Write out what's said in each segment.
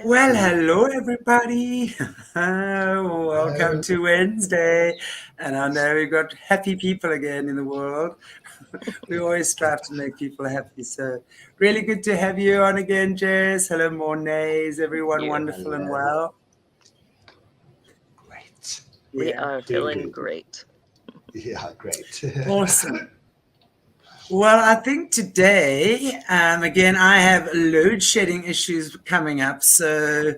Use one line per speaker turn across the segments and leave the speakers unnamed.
Well, hello everybody. Welcome to Wednesday. And I know we've got happy people again in the world. We always strive to make people happy. So really good to have you on again, Jess. Hello, Mornay. Is everyone wonderful and well?
Great.
We are feeling great.
Yeah, great.
Awesome. Well, I think today, again, I have load shedding issues coming up. So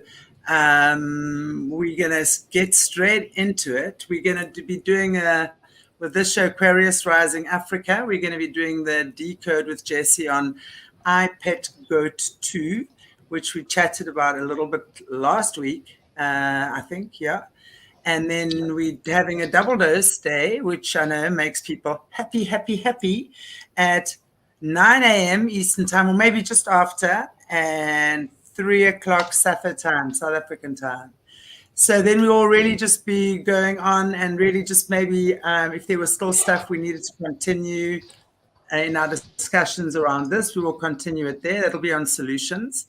we're going to get straight into it. We're going to be doing, with this show, Aquarius Rising Africa, we're going to be doing the decode with Jessie on I Pet Goat 2, which we chatted about a little bit last week, I think, yeah. And then we're having a double dose day, which I know makes people happy, at 9 a.m. Eastern time, or maybe just after, and 3 o'clock Safa time, South African time. So then we will really just be going on and really just maybe if there was still stuff we needed to continue in our discussions around this, we will continue it there. That'll be on solutions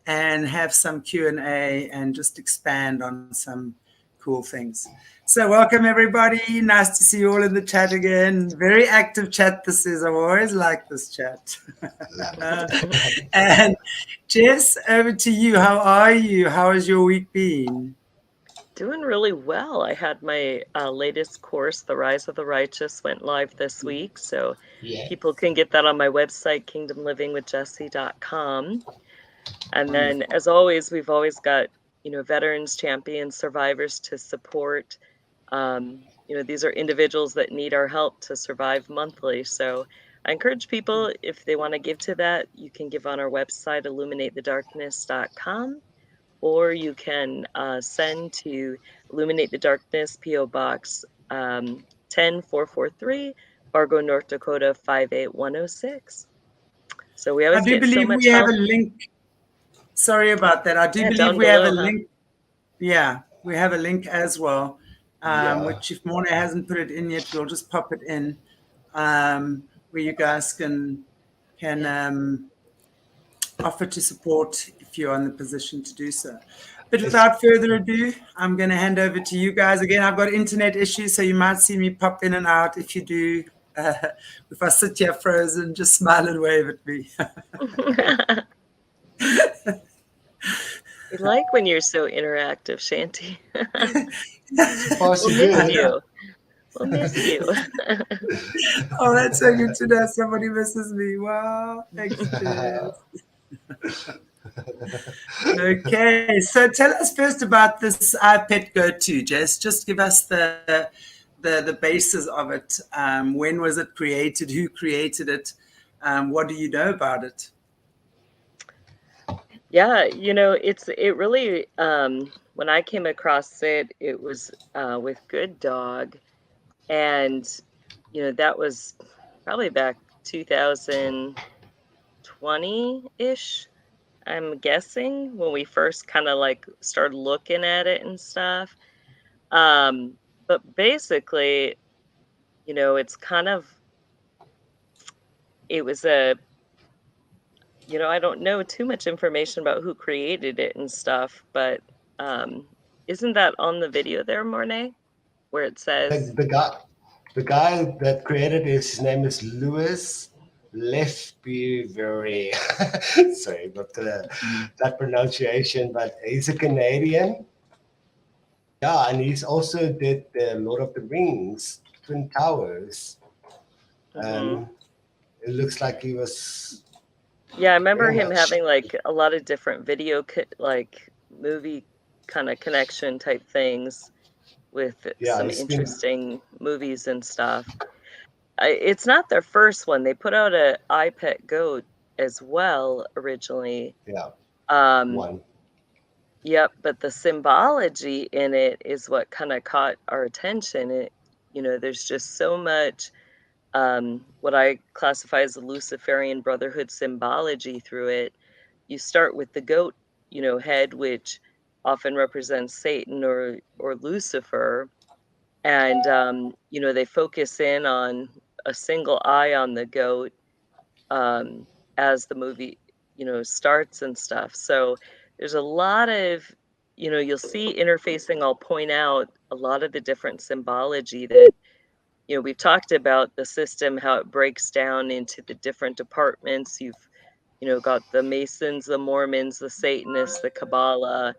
and have some Q&A and just expand on some cool things. So welcome everybody. Nice to see you all in the chat again. Very active chat this is. I've always liked this chat. And Jess, over to you. How are you? How has your week been?
Doing really well. I had my latest course, The Rise of the Righteous, went live this week. So people can get that on my website, kingdomlivingwithjessie.com. And then as always, we've always got veterans, champions, survivors to support. These are individuals that need our help to survive monthly. So I encourage people, if they want to give to that, you can give on our website, illuminatethedarkness.com, or you can send to Illuminate the Darkness, P.O. Box 10443, Fargo, North Dakota 58106. So we always get so much help.
Have a link. Sorry about that. I do believe we have a link. Yeah, we have a link as well, which if Morna hasn't put it in yet, we'll just pop it in, where you guys can offer to support if you're in the position to do so. But without further ado, I'm going to hand over to you guys. Again, I've got internet issues, so you might see me pop in and out. If you do, if I sit here frozen, just smile and wave at me.
We like when you're so interactive, Chanti. We'll miss you.
Oh, that's so good to know. Somebody misses me. Wow. Thanks, Jess. Okay, so tell us first about this iPet Go 2, Jess. Just give us the basis of it. When was it created? Who created it? What do you know about it?
Yeah, it really, when I came across it, it was with Good Dog. And, that was probably back 2020-ish, I'm guessing, when we first kind of started looking at it and stuff. But basically, it's kind of, it was I don't know too much information about who created it and stuff, but isn't that on the video there, Mornay, where it says
the guy that created it, his name is Louis. Let's be very sorry about that pronunciation, but he's a Canadian. Yeah, and he's also did the Lord of the Rings, Twin Towers. It looks like he was.
Yeah, I remember him having a lot of different video, movie kind of connection type things with some interesting movies and stuff. It's not their first one. They put out a iPet Goat as well originally.
Yeah.
One. Yep, but the symbology in it is what kind of caught our attention. There's just so much what I classify as the Luciferian Brotherhood symbology through it. You start with the goat, head, which often represents Satan or Lucifer. And, they focus in on a single eye on the goat as the movie, starts and stuff. So there's a lot of, you'll see interfacing. I'll point out a lot of the different symbology that, we've talked about the system, how it breaks down into the different departments. You've, got the Masons, the Mormons, the Satanists, the Kabbalah,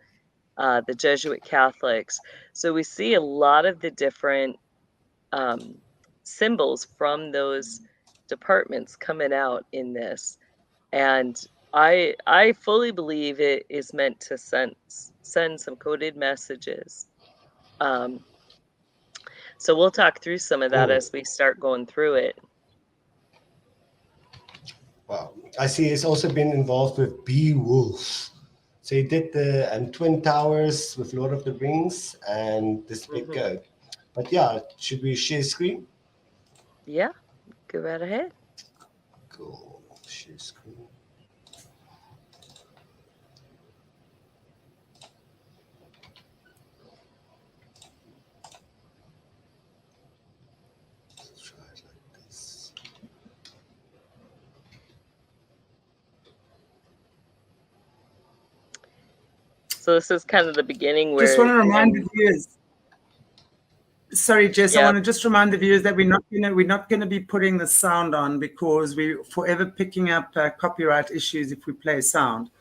the Jesuit Catholics. So we see a lot of the different symbols from those departments coming out in this. And I fully believe it is meant to send some coded messages. So we'll talk through some of that as we start going through it.
Wow. I see he's also been involved with Beowulf. So he did the Twin Towers with Lord of the Rings and this big goat. But yeah, should we share screen?
Yeah, go right ahead.
Cool. Share screen. Let's try it like this.
So this is kind of the beginning where...
Just want to remind the viewers. Sorry, Jess, I want to just remind the viewers that we're not gonna be putting the sound on because we're forever picking up copyright issues if we play sound.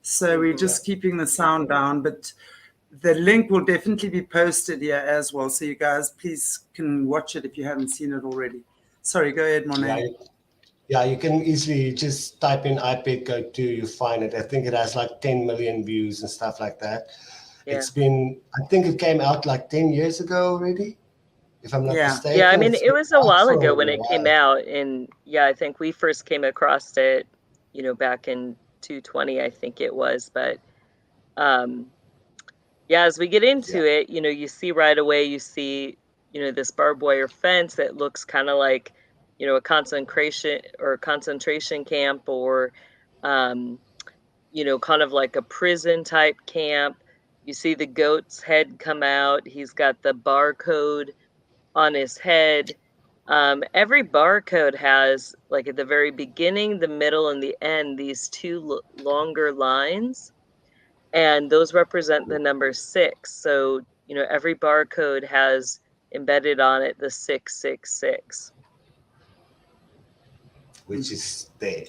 So we're just keeping the sound down, but the link will definitely be posted here as well. So you guys, please can watch it if you haven't seen it already. Sorry, go ahead, Monet.
Yeah, you can easily just type in iPad Go 2, you find it. I think it has like 10 million views and stuff like that. Yeah. It's been, I think it came out like 10 years ago already, if I'm not mistaken.
Yeah, I mean, it was a while ago when it came out. And yeah, I think we first came across it, back in 2020, I think it was. But yeah, as we get into it, you see right away, this barbed wire fence that looks kind of like, a concentration camp or, kind of like a prison type camp. You see the goat's head come out. He's got the barcode on his head. Every barcode has, like at the very beginning, the middle, and the end, these two longer lines. And those represent the number 6. So, every barcode has embedded on it the 666.
Which is there,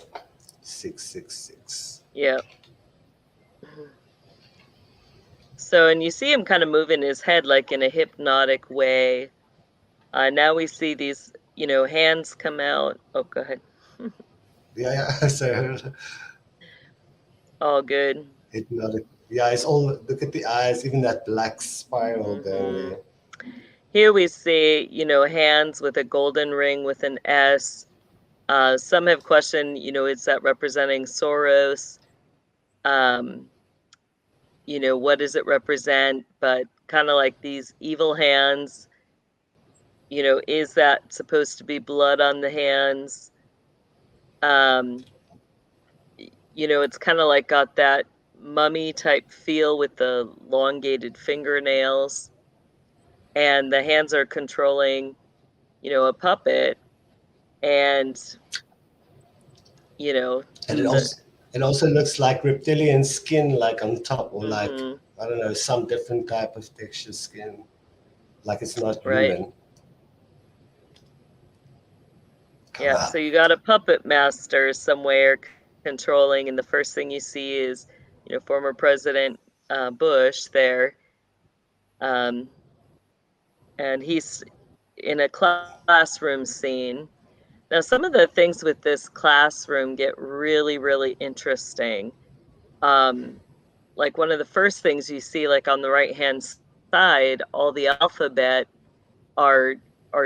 666.
Yeah. So, and you see him kind of moving his head like in a hypnotic way. Now we see these, hands come out. Oh, go ahead.
Yeah. So
all good.
Hypnotic. Yeah, it's all, look at the eyes, even that black spiral going there.
Here we see, hands with a golden ring with an S. Some have questioned, is that representing Soros? What does it represent? But kind of like these evil hands, is that supposed to be blood on the hands? It's kind of like got that mummy type feel with the elongated fingernails. And the hands are controlling, a puppet. And,
And it also looks like reptilian skin, like on top, or like, I don't know, some different type of texture skin. Like it's not human.
Yeah, so you got a puppet master somewhere controlling, and the first thing you see is, former President Bush there. And he's in a classroom scene. Now, some of the things with this classroom get really, really interesting. Like one of the first things you see, like on the right-hand side, all the alphabet are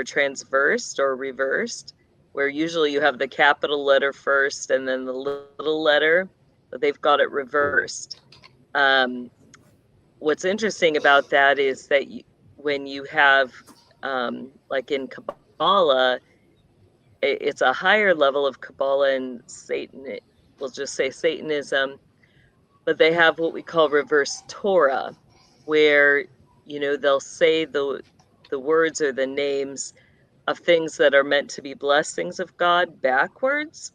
transversed or reversed, where usually you have the capital letter first and then the little letter, but they've got it reversed. What's interesting about that is that when you have, like in Kabbalah, it's a higher level of Kabbalah and Satan. We'll just say Satanism, but they have what we call reverse Torah, where they'll say the words or the names of things that are meant to be blessings of God backwards,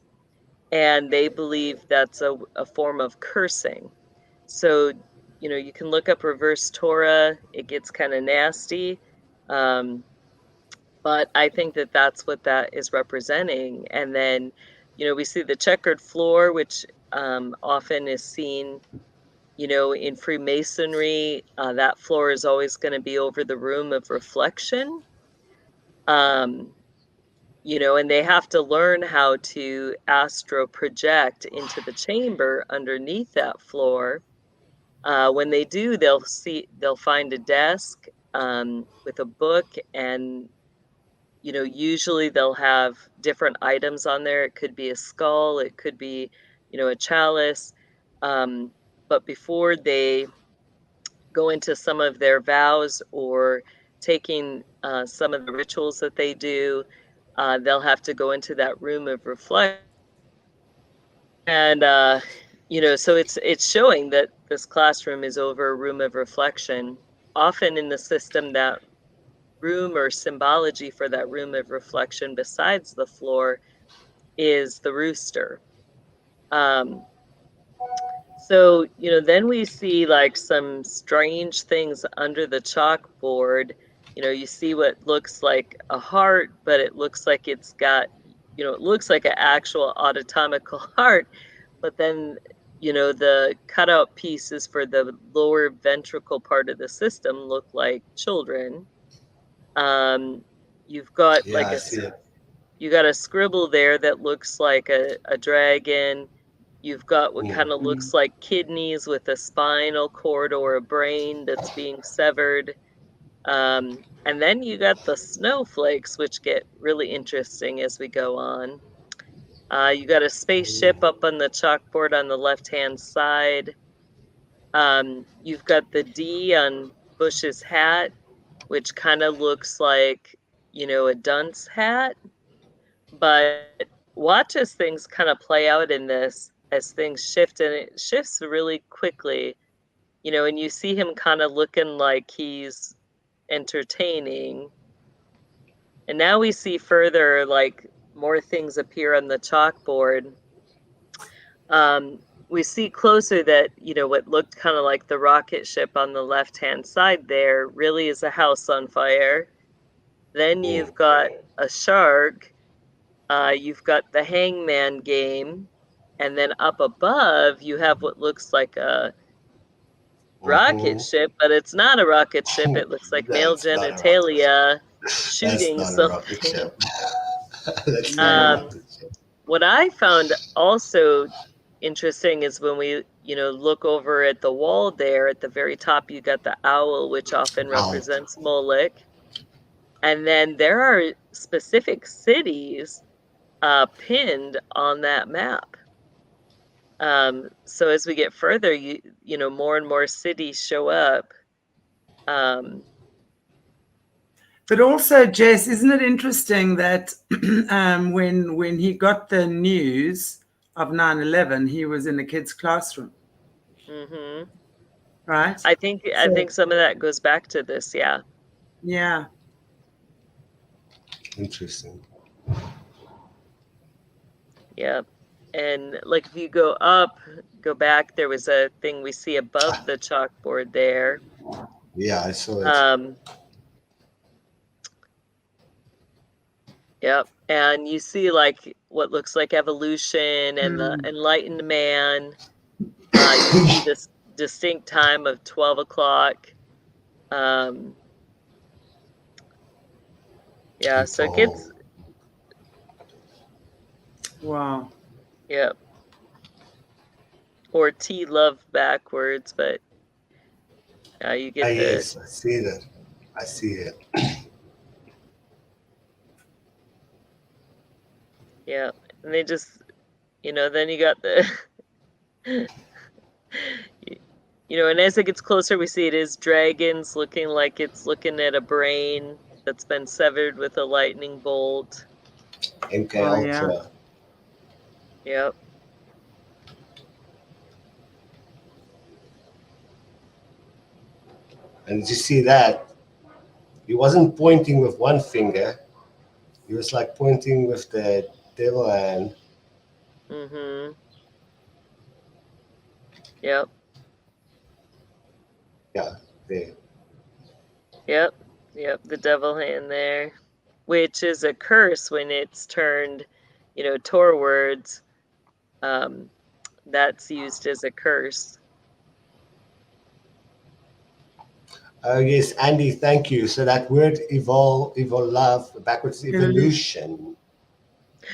and they believe that's a form of cursing. So, you know, you can look up reverse Torah. It gets kind of nasty. But I think that that's what that is representing. And then, you know, we see the checkered floor, which often is seen, you know, in Freemasonry. That floor is always going to be over the room of reflection. You know, and they have to learn how to astro project into the chamber underneath that floor. When they do, they'll find a desk with a book, and you know, usually they'll have different items on there. It could be a skull, it could be, you know, a chalice. But before they go into some of their vows or taking some of the rituals that they do, they'll have to go into that room of reflection. And you know, so it's showing that this classroom is over a room of reflection. Often in the system, that room or symbology for that room of reflection besides the floor is the rooster. So, you know, then we see like some strange things under the chalkboard. You know, you see what looks like a heart, but it looks like it's got, you know, it looks like an actual autotomical heart. But then, you know, the cutout pieces for the lower ventricle part of the system look like children. You've got
Yeah,
like
I see it.
you got a scribble there that looks like a dragon. You've got what kind of looks like kidneys with a spinal cord or a brain that's being severed. And then you got the snowflakes, which get really interesting as we go on. You got a spaceship up on the chalkboard on the left-hand side. You've got the D on Bush's hat, which kind of looks like, you know, a dunce hat. But watch as things kind of play out in this, as things shift, and it shifts really quickly, you know, and you see him kind of looking like he's entertaining. And now we see further, like more things appear on the chalkboard. We see closer that, you know, what looked kind of like the rocket ship on the left-hand side there really is a house on fire. Then you've got a shark. You've got the hangman game. And then up above, you have what looks like a rocket ship, but it's not a rocket ship. It looks like male
That's not a rocket ship.
genitalia
That's
shooting
not a rocket
something.
ship. That's not a rocket ship.
What I found also interesting is when we, you know, look over at the wall there at the very top, you got the owl, which often represents Moloch. And then there are specific cities pinned on that map. So as we get further, you know, more and more cities show up.
But also, Jess, isn't it interesting that when he got the news of 9/11, he was in the kids' classroom,
Mm-hmm.
right?
I think some of that goes back to this, yeah.
Yeah.
Interesting.
Yeah. And like if you go back, there was a thing we see above the chalkboard there.
Yeah, I saw it.
Yep. And you see like what looks like evolution and the enlightened man. You see this distinct time of 12 o'clock. Yeah, so it gets...
Wow.
Yep. Or T love backwards, but you get the...
Yes, I see that. I see it.
Yeah, and they just, you know, then you got the... You know, and as it gets closer, we see it is dragons looking like it's looking at a brain that's been severed with a lightning bolt.
MK
Yeah.
Ultra.
Yep.
And did you see that? He wasn't pointing with one finger. He was like pointing with the devil hand.
Mm-hmm. Yep.
Yeah, there.
Yep, yep, the devil hand there, which is a curse when it's turned, towards. That's used as a curse.
Yes, Andy, thank you. So that word evolve, backwards
Evolution.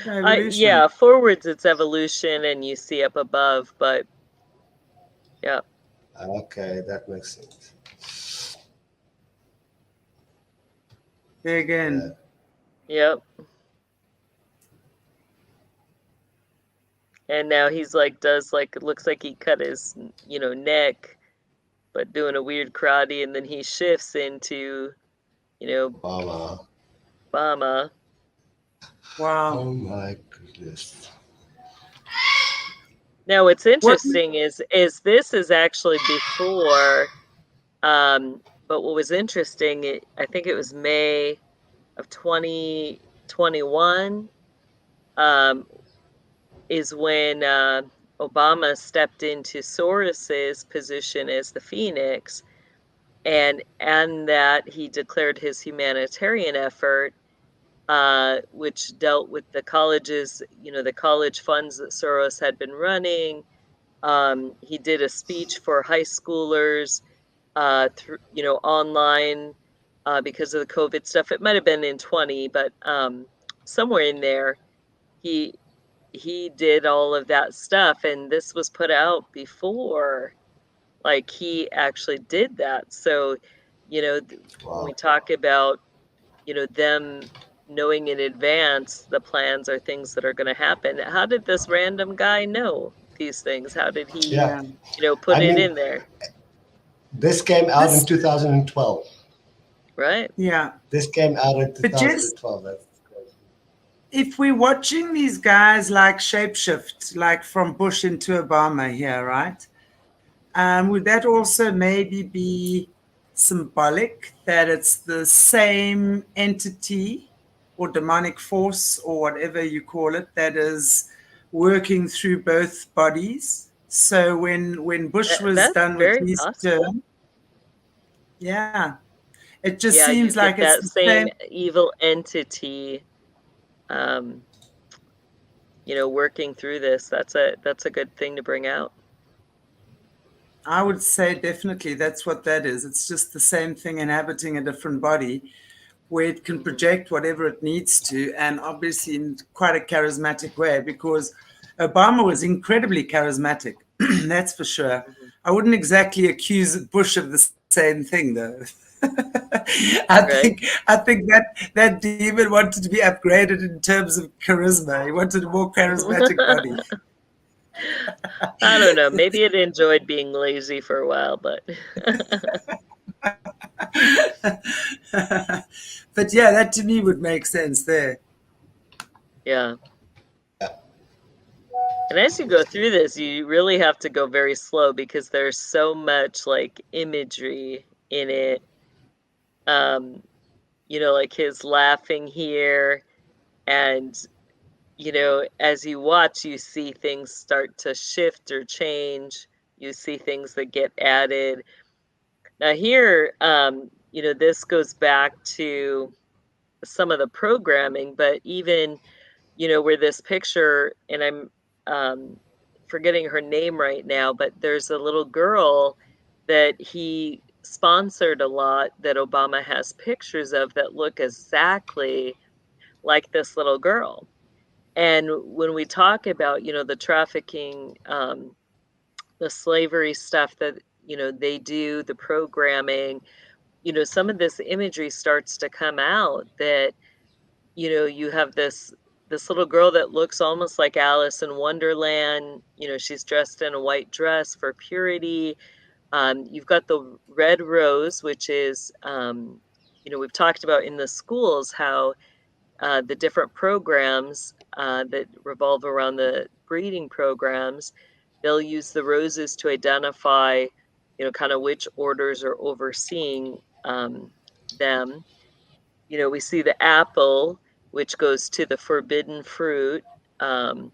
evolution.
Yeah, forwards it's evolution, and you see up above, but yeah.
Okay, that makes sense.
There again.
Yep. And now he's like, it looks like he cut his, neck, but doing a weird karate, and then he shifts into,
Mama.
Bama.
Wow.
Oh my goodness.
Now, what's interesting is this is actually before, but what was interesting, I think it was May of 2021, is when Obama stepped into Soros's position as the Phoenix, and that he declared his humanitarian effort, which dealt with the colleges, the college funds that Soros had been running. He did a speech for high schoolers through, online because of the COVID stuff. It might have been in 20, but somewhere in there, he did all of that stuff, and this was put out before, like, he actually did that. So, when we talk about, them knowing in advance the plans or things that are going to happen, how did this random guy know these things? How did he,
Yeah.
put
I
it
mean,
in there?
this came out in 2012.
Right.
Yeah.
This came out in
But just
2012. That's crazy.
if we're watching these guys like shapeshift, like from Bush into Obama here, right? Would that also maybe be symbolic that it's the same entity or demonic force or whatever you call it that is working through both bodies? So when Bush was
That's
done with
very
his
possible.
term, yeah, it just
Yeah, you
seems
get
like it's
that
the
same
same.
evil entity, um, working through this. That's a good thing to bring out.
I would say definitely that's what that is. It's just the same thing inhabiting a different body where it can project whatever it needs to, and obviously in quite a charismatic way, because Obama was incredibly charismatic. That's for sure. I wouldn't exactly accuse Bush of the same thing, though. I
Right.
think that demon wanted to be upgraded in terms of charisma. He wanted a more charismatic body.
I don't know. Maybe it enjoyed being lazy for a while, but
But yeah, that to me would make sense there.
yeah.
Yeah.
And as you go through this, you really have to go very slow because there's so much like imagery in it. Like his laughing here, and as you watch, you see things start to shift or change. You see things that get added. Now here, this goes back to some of the programming, but even, where this picture, and I'm forgetting her name right now, but there's a little girl that he sponsored a lot that Obama has pictures of that look exactly like this little girl. And when we talk about, the trafficking, the slavery stuff that, they do, the programming, some of this imagery starts to come out that, you have this little girl that looks almost like Alice in Wonderland. She's dressed in a white dress for purity. You've got the red rose, which is, we've talked about in the schools how the different programs that revolve around the breeding programs, they'll use the roses to identify, kind of which orders are overseeing them. We see the apple, which goes to the forbidden fruit of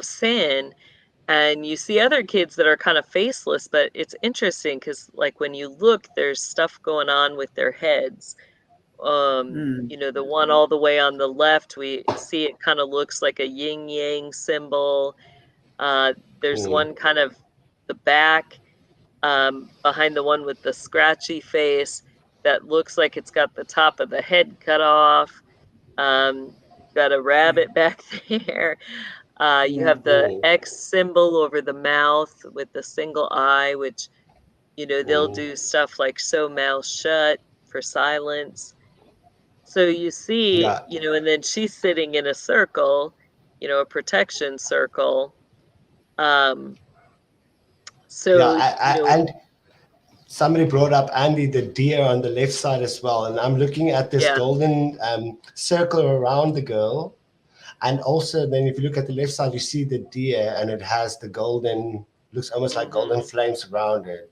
sin. And you see other kids that are kind of faceless, but it's interesting because, like, when you look, there's stuff going on with their heads.
Mm.
You know, the one all the way on the left, we see it kind of looks like a yin yang symbol. There's one kind of the back behind the one with the scratchy face that looks like it's got the top of the head cut off. Got a rabbit back there. You have the X symbol over the mouth with the single eye, which, you know, they'll do stuff like sew mouth shut for silence. So you see,
Yeah,
you know, and then she's sitting in a circle, you know, a protection circle. Um,
yeah.
so, you know,
And somebody brought up Andy the deer on the left side as well, and I'm looking at this
yeah,
golden circle around the girl, and also then if you look at the left side, you see the deer, and it has the golden, looks almost like golden flames around it.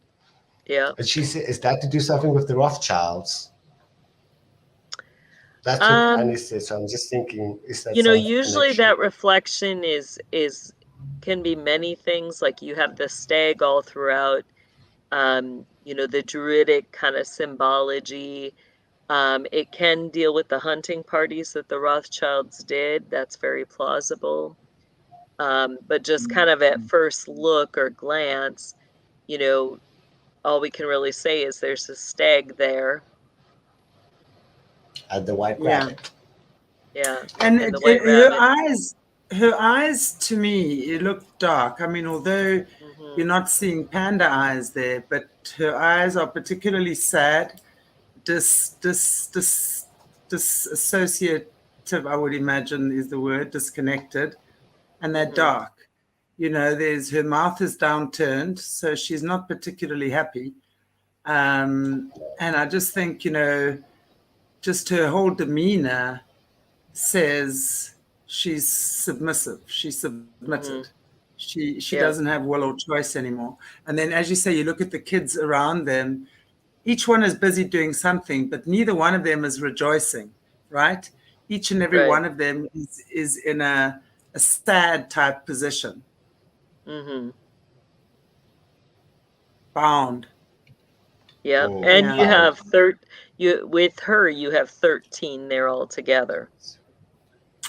yeah.
And she said, "Is that to do something with the Rothschilds?" That's what Annie
Um,
said. So I'm just thinking, is that
you know,
some
usually
connection?
that reflection is can be many things. Like you have the stag all throughout. You know, the druidic kind of symbology. It can deal with the hunting parties that the Rothschilds did. That's very plausible. But just kind of at first look or glance, you know, all we can really say is there's a stag there.
The White
Yeah.
Rabbit.
Yeah.
And
And the white rabbit.
her eyes to me, it looked dark. I mean, although you're not seeing panda eyes there, but her eyes are particularly sad, disassociative, I would imagine is the word, disconnected, and they're dark. You know, there's her mouth is downturned, so she's not particularly happy. And I just think, you know, just her whole demeanor says she's submissive. She's submitted. She
Yeah.
doesn't have will or choice anymore. And then, as you say, you look at the kids around them. Each one is busy doing something, but neither one of them is rejoicing, right? Each and every
Right.
one of them is in a sad type position, bound.
Yeah.
Oh,
And you
Yeah.
found.
have with her you have 13 there altogether.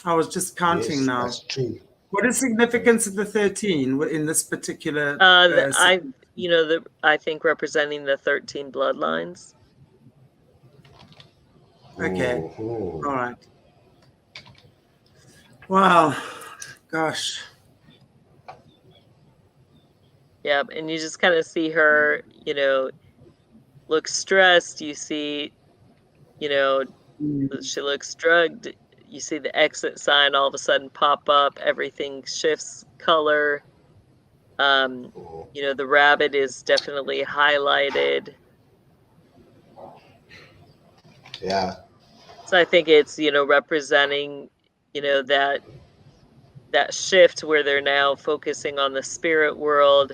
I was just counting
Yes,
now.
that's true.
What is significance of the 13 in this particular?
You know, I think representing the 13 bloodlines.
Okay.
Mhm.
All right. Wow. Gosh.
Yeah, and you just kind of see her, you know, look stressed. You see, you know, she looks drugged. You see the exit sign all of a sudden pop up. Everything shifts color. You know, the rabbit is definitely highlighted.
Yeah.
So I think it's, you know, representing, you know, that shift where they're now focusing on the spirit world.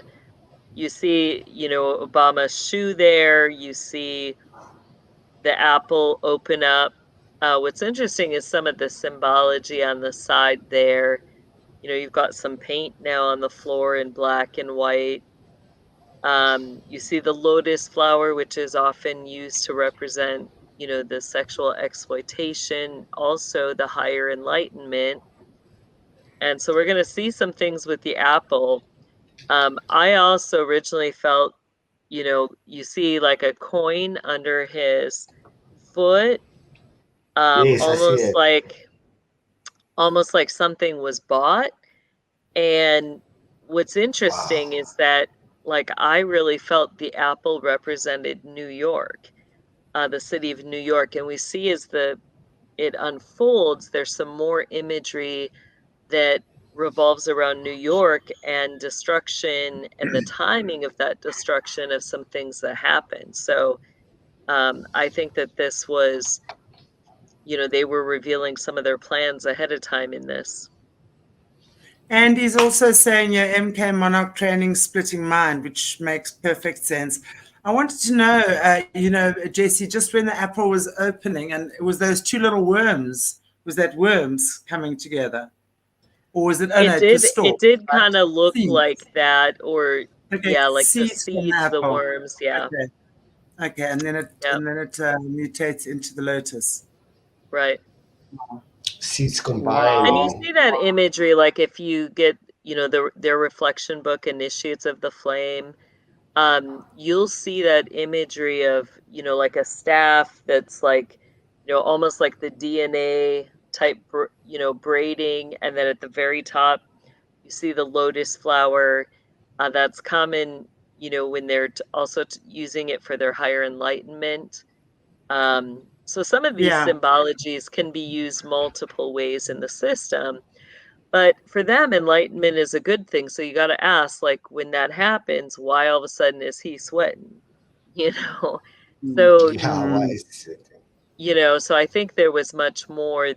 You see, you know, Obama's shoe there. You see the apple open up. What's interesting is some of the symbology on the side there. You know, you've got some paint now on the floor in black and white. You see the lotus flower, which is often used to represent, you know, the sexual exploitation, also the higher enlightenment. And so we're going to see some things with the apple. I also originally felt, you know, you see like a coin under his foot,
Yes, I see it.
almost like something was bought. And what's interesting is that, like, I really felt the apple represented New York, the city of New York. And we see as it unfolds, there's some more imagery that revolves around New York and destruction and the timing of that destruction of some things that happened. So I think that this was, you know, they were revealing some of their plans ahead of time in this.
And he's also saying your MK Monarch training splitting mind, which makes perfect sense. I wanted to know, you know, Jessie, just when the apple was opening and it was those two little worms, was that worms coming together? or is it? Oh no, the stalk.
It did
Right?
kind of look
Seeds.
like that, or
Okay,
yeah, like the
seeds from the
seeds, the
apple.
worms, yeah.
Okay, and then it
Yep.
mutates into the lotus.
Right.
Seeds combined.
Wow.
And you see that imagery, like if you get, you know, their reflection book, Initiates of the Flame, you'll see that imagery of, you know, like a staff that's like, you know, almost like the DNA type, you know, braiding, and then at the very top, you see the lotus flower. That's common, you know, when they're also using it for their higher enlightenment. So some of these
Yeah.
symbologies can be used multiple ways in the system, but for them, enlightenment is a good thing. So you got to ask, like, when that happens, why all of a sudden is he sweating? You know? So,
Yeah, why is it?
you know, so I think there was much more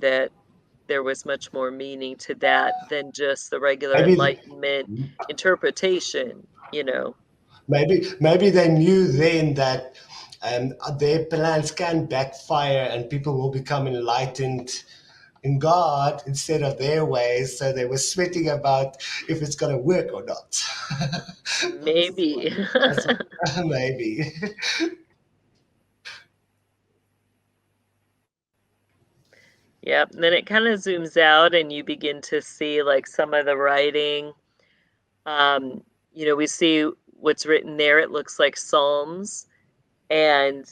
meaning to that than just the regular
Maybe,
enlightenment interpretation, you know.
maybe they knew then that their plans can backfire and people will become enlightened in God instead of their ways. So they were sweating about if it's going to work or not.
Maybe.
Maybe.
Yep. And then it kind of zooms out and you begin to see like some of the writing. You know, we see what's written there. It looks like Psalms. And,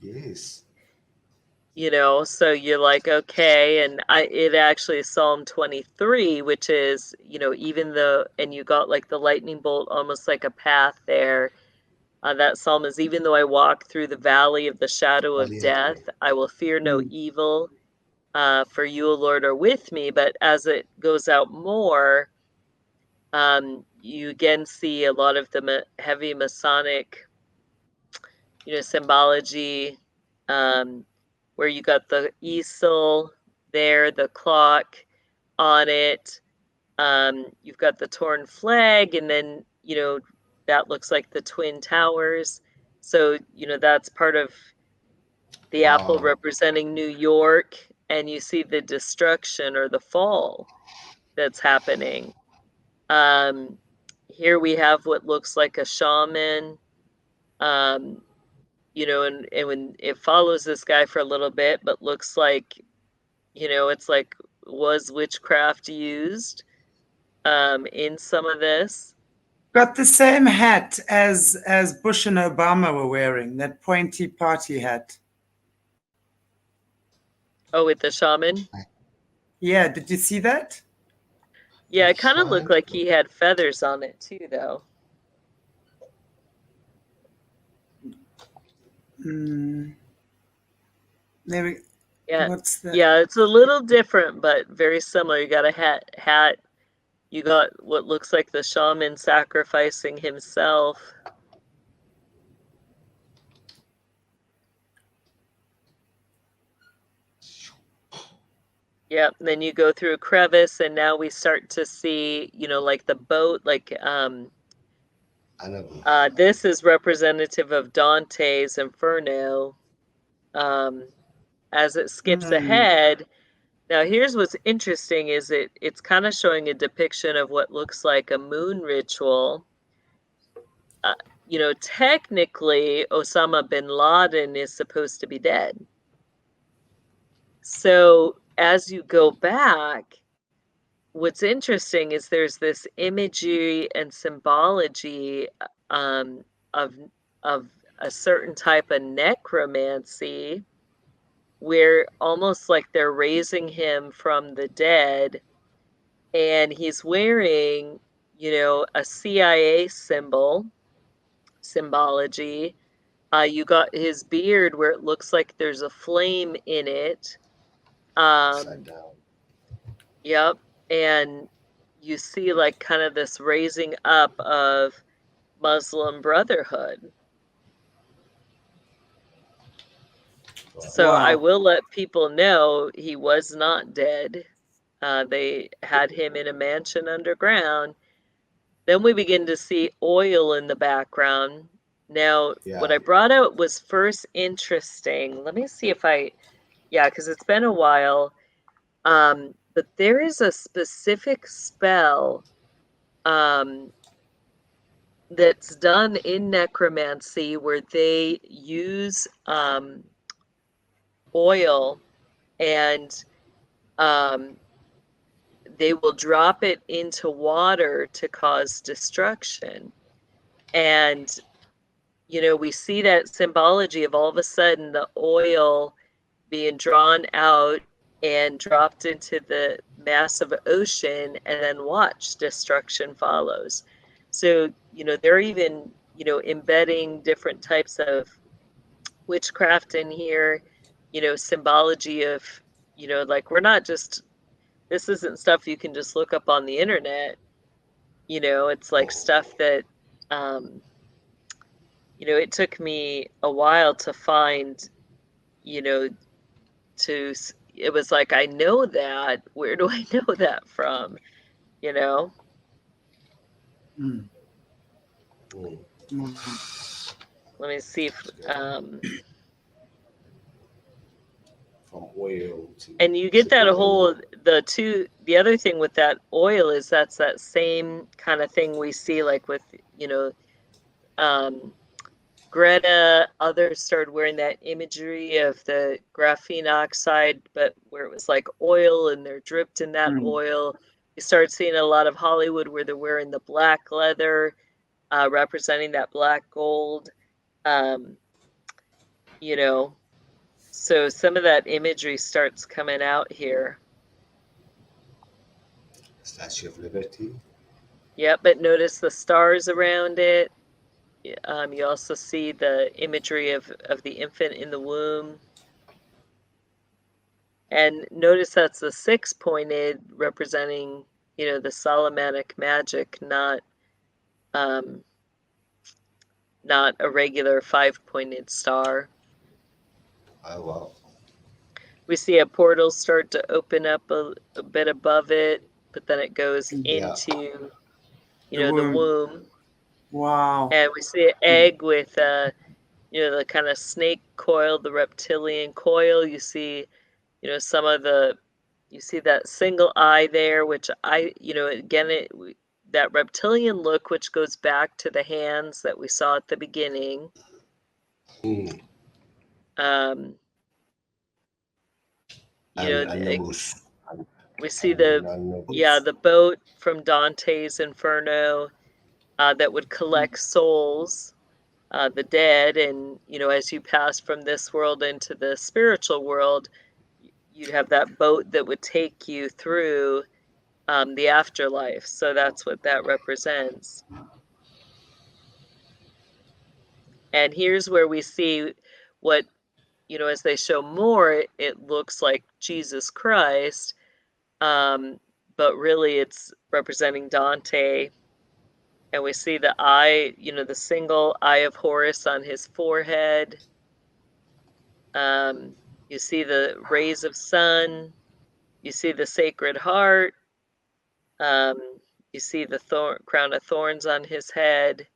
Yes.
you know, so you're like, okay. And it actually is Psalm 23, which is, you know, and you got like the lightning bolt, almost like a path there. That psalm is, even though I walk through the valley of the shadow of death, I will fear no evil, for you, O Lord, are with me. But as it goes out more, you again see a lot of the heavy Masonic, you know, symbology, where you got the easel there, the clock on it. You've got the torn flag, and then, you know, that looks like the Twin Towers. So, you know, that's part of the apple representing New York, and you see the destruction or the fall that's happening. Here we have what looks like a shaman, you know, and when it follows this guy for a little bit, but looks like, you know, it's like, was witchcraft used in some of this?
Got the same hat as Bush and Obama were wearing, that pointy party hat.
Oh, with the shaman?
Yeah, did you see that?
Yeah, it kind of looked like he had feathers on it too, though.
Maybe.
Yeah,
What's that?
yeah, it's a little different, but very similar. You got a hat. You got what looks like the shaman sacrificing himself. Yep. Then you go through a crevice, and now we start to see, you know, like the boat, like this is representative of Dante's Inferno. As it skips ahead. Now, here's what's interesting is it's kind of showing a depiction of what looks like a moon ritual. You know, technically, Osama bin Laden is supposed to be dead. So as you go back, what's interesting is there's this imagery and symbology of a certain type of necromancy, where almost like they're raising him from the dead, and he's wearing, you know, a CIA symbology. You got his beard where it looks like there's a flame in it. Yep. And you see like kind of this raising up of Muslim Brotherhood. So I will let people know he was not dead. They had him in a mansion underground. Then we begin to see oil in the background. Now, what I brought out was first interesting. Let me see if because it's been a while. But there is a specific spell that's done in necromancy where they use oil, and they will drop it into water to cause destruction. And, you know, we see that symbology of all of a sudden the oil being drawn out and dropped into the massive ocean, and then watch, destruction follows. So, you know, they're even, you know, embedding different types of witchcraft in here, you know, symbology of, you know, like, we're not just, this isn't stuff you can just look up on the internet, you know, it's like stuff that, you know, it took me a while to find, you know, it was like, I know that, where do I know that from, you know?
Mm.
Let me see if,
from oil to,
and you get that whole, the other thing with that oil is that's that same kind of thing we see like with, you know, Greta, others started wearing that imagery of the graphene oxide, but where it was like oil and they're dripped in that oil. You start seeing a lot of Hollywood where they're wearing the black leather, representing that black gold. You know, so some of that imagery starts coming out here.
Statue of Liberty.
Yep, but notice the stars around it. You also see the imagery of the infant in the womb. And notice that's the 6-pointed, representing, you know, the Solomonic magic, not a regular 5-pointed star.
Oh, wow.
We see a portal start to open up a bit above it, but then it goes into, you know, the womb.
Wow.
And we see an egg with, you know, the kind of snake coil, the reptilian coil. You see, you know, some of the, you see that single eye there, which you know, again, that reptilian look, which goes back to the hands that we saw at the beginning. You know, we see the boat from Dante's Inferno that would collect souls, the dead, and, you know, as you pass from this world into the spiritual world, you'd have that boat that would take you through the afterlife. So that's what that represents. And here's where we see what, you know, as they show more, it looks like Jesus Christ, but really it's representing Dante. And we see the eye, you know, the single eye of Horus on his forehead. You see the rays of sun. You see the Sacred Heart. You see the crown of thorns on his head.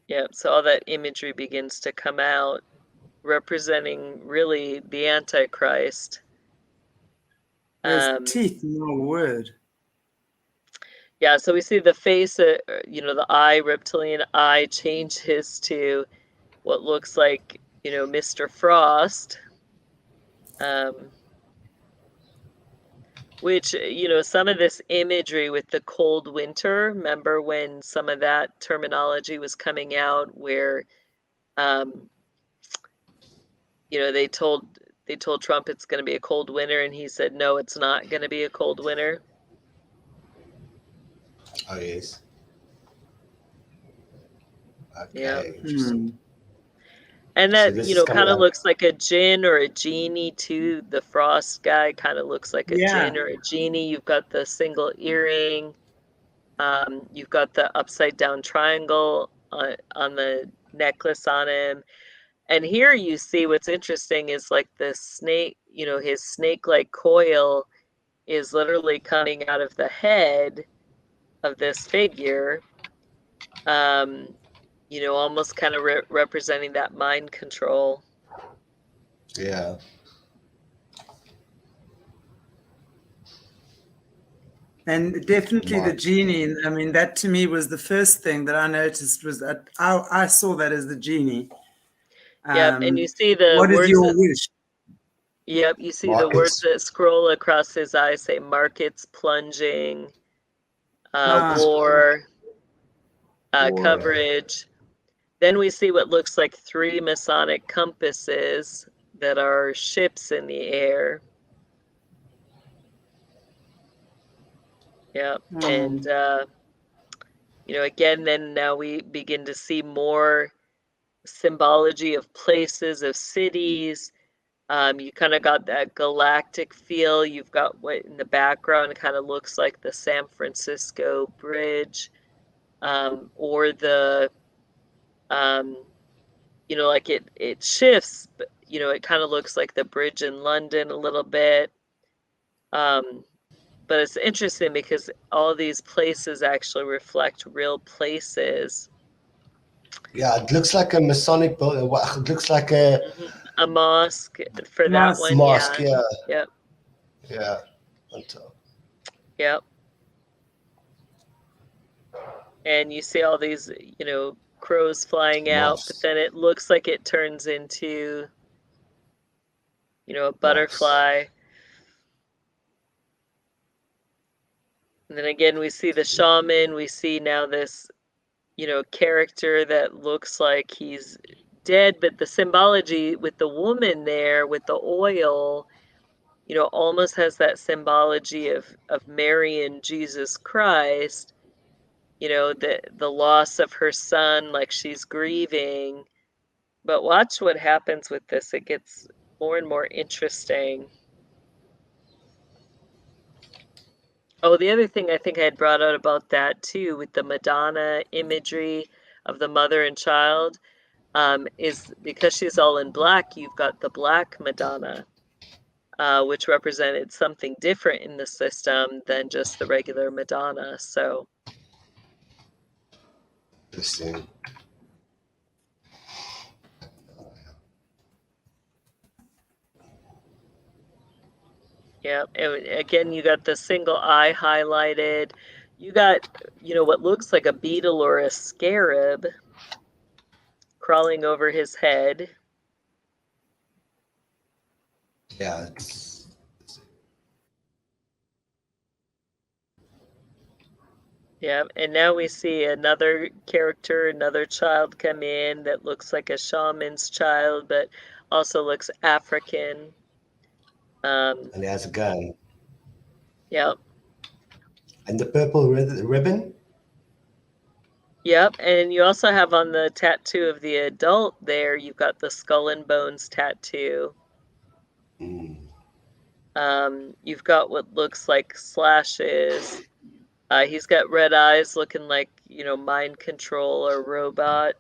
Yep, so all that imagery begins to come out, representing really the Antichrist.
There's teeth, no word.
Yeah, so we see the face, you know, the eye, reptilian eye, changes to what looks like, you know, Mr. Frost. Which, you know, some of this imagery with the cold winter, remember when some of that terminology was coming out where, you know, they told Trump it's going to be a cold winter, and he said, no, it's not going to be a cold winter.
Oh, yes. Okay,
yeah.
Interesting.
And that,
So
you know, kind of looks like a djinn or a genie too. The frost guy kind of looks like a djinn or a genie. You've got the single earring. You've got the upside down triangle on the necklace on him. And here you see what's interesting is like the snake, you know, his snake-like coil is literally coming out of the head of this figure. You know, almost kind of representing that mind control.
Yeah.
And definitely the
Mark.
genie. I mean, that to me was the first thing that I noticed was that I saw that as the genie.
Yep, and you see the
What is
words
your
that,
wish?
yep, you see the words
Markets.
that scroll across his eyes say markets plunging,
Markets
war,
or
coverage. Then we see what looks like 3 Masonic compasses that are ships in the air. Yep, and you know, again, then now we begin to see more symbology of places, of cities. You kind of got that galactic feel. You've got what in the background kind of looks like the San Francisco Bridge, or the, you know, like it shifts, but you know, it kind of looks like the bridge in London a little bit. But it's interesting because all these places actually reflect real places.
yeah, it looks like a Masonic building. It looks like a
A mosque for that
Mosque.
one,
mosque.
yeah.
Yeah,
Yep,
yeah. On top.
yep. And you see all these, you know, crows flying out, but
Moths.
then it looks like it turns into, you know, a
Moths.
butterfly. And then again, we see the shaman. We see now this, you know, character that looks like he's dead, but the symbology with the woman there with the oil, you know, almost has that symbology of Mary and Jesus Christ, you know, the loss of her son, like she's grieving. But watch what happens with this. It gets more and more interesting. Oh, the other thing I think I had brought out about that too, with the Madonna imagery of the mother and child, is because she's all in black, you've got the Black Madonna, which represented something different in the system than just the regular Madonna. So,
Interesting.
yeah. And again, you got the single eye highlighted. You got, you know, what looks like a beetle or a scarab crawling over his head.
Yeah,
Yeah, and now we see another character, another child come in that looks like a shaman's child, but also looks African.
and he has a gun.
Yep,
And the purple ribbon.
yep. And you also have on the tattoo of the adult there, you've got the skull and bones tattoo.
Mm.
You've got what looks like slashes. He's got red eyes looking like, you know, mind control or robot.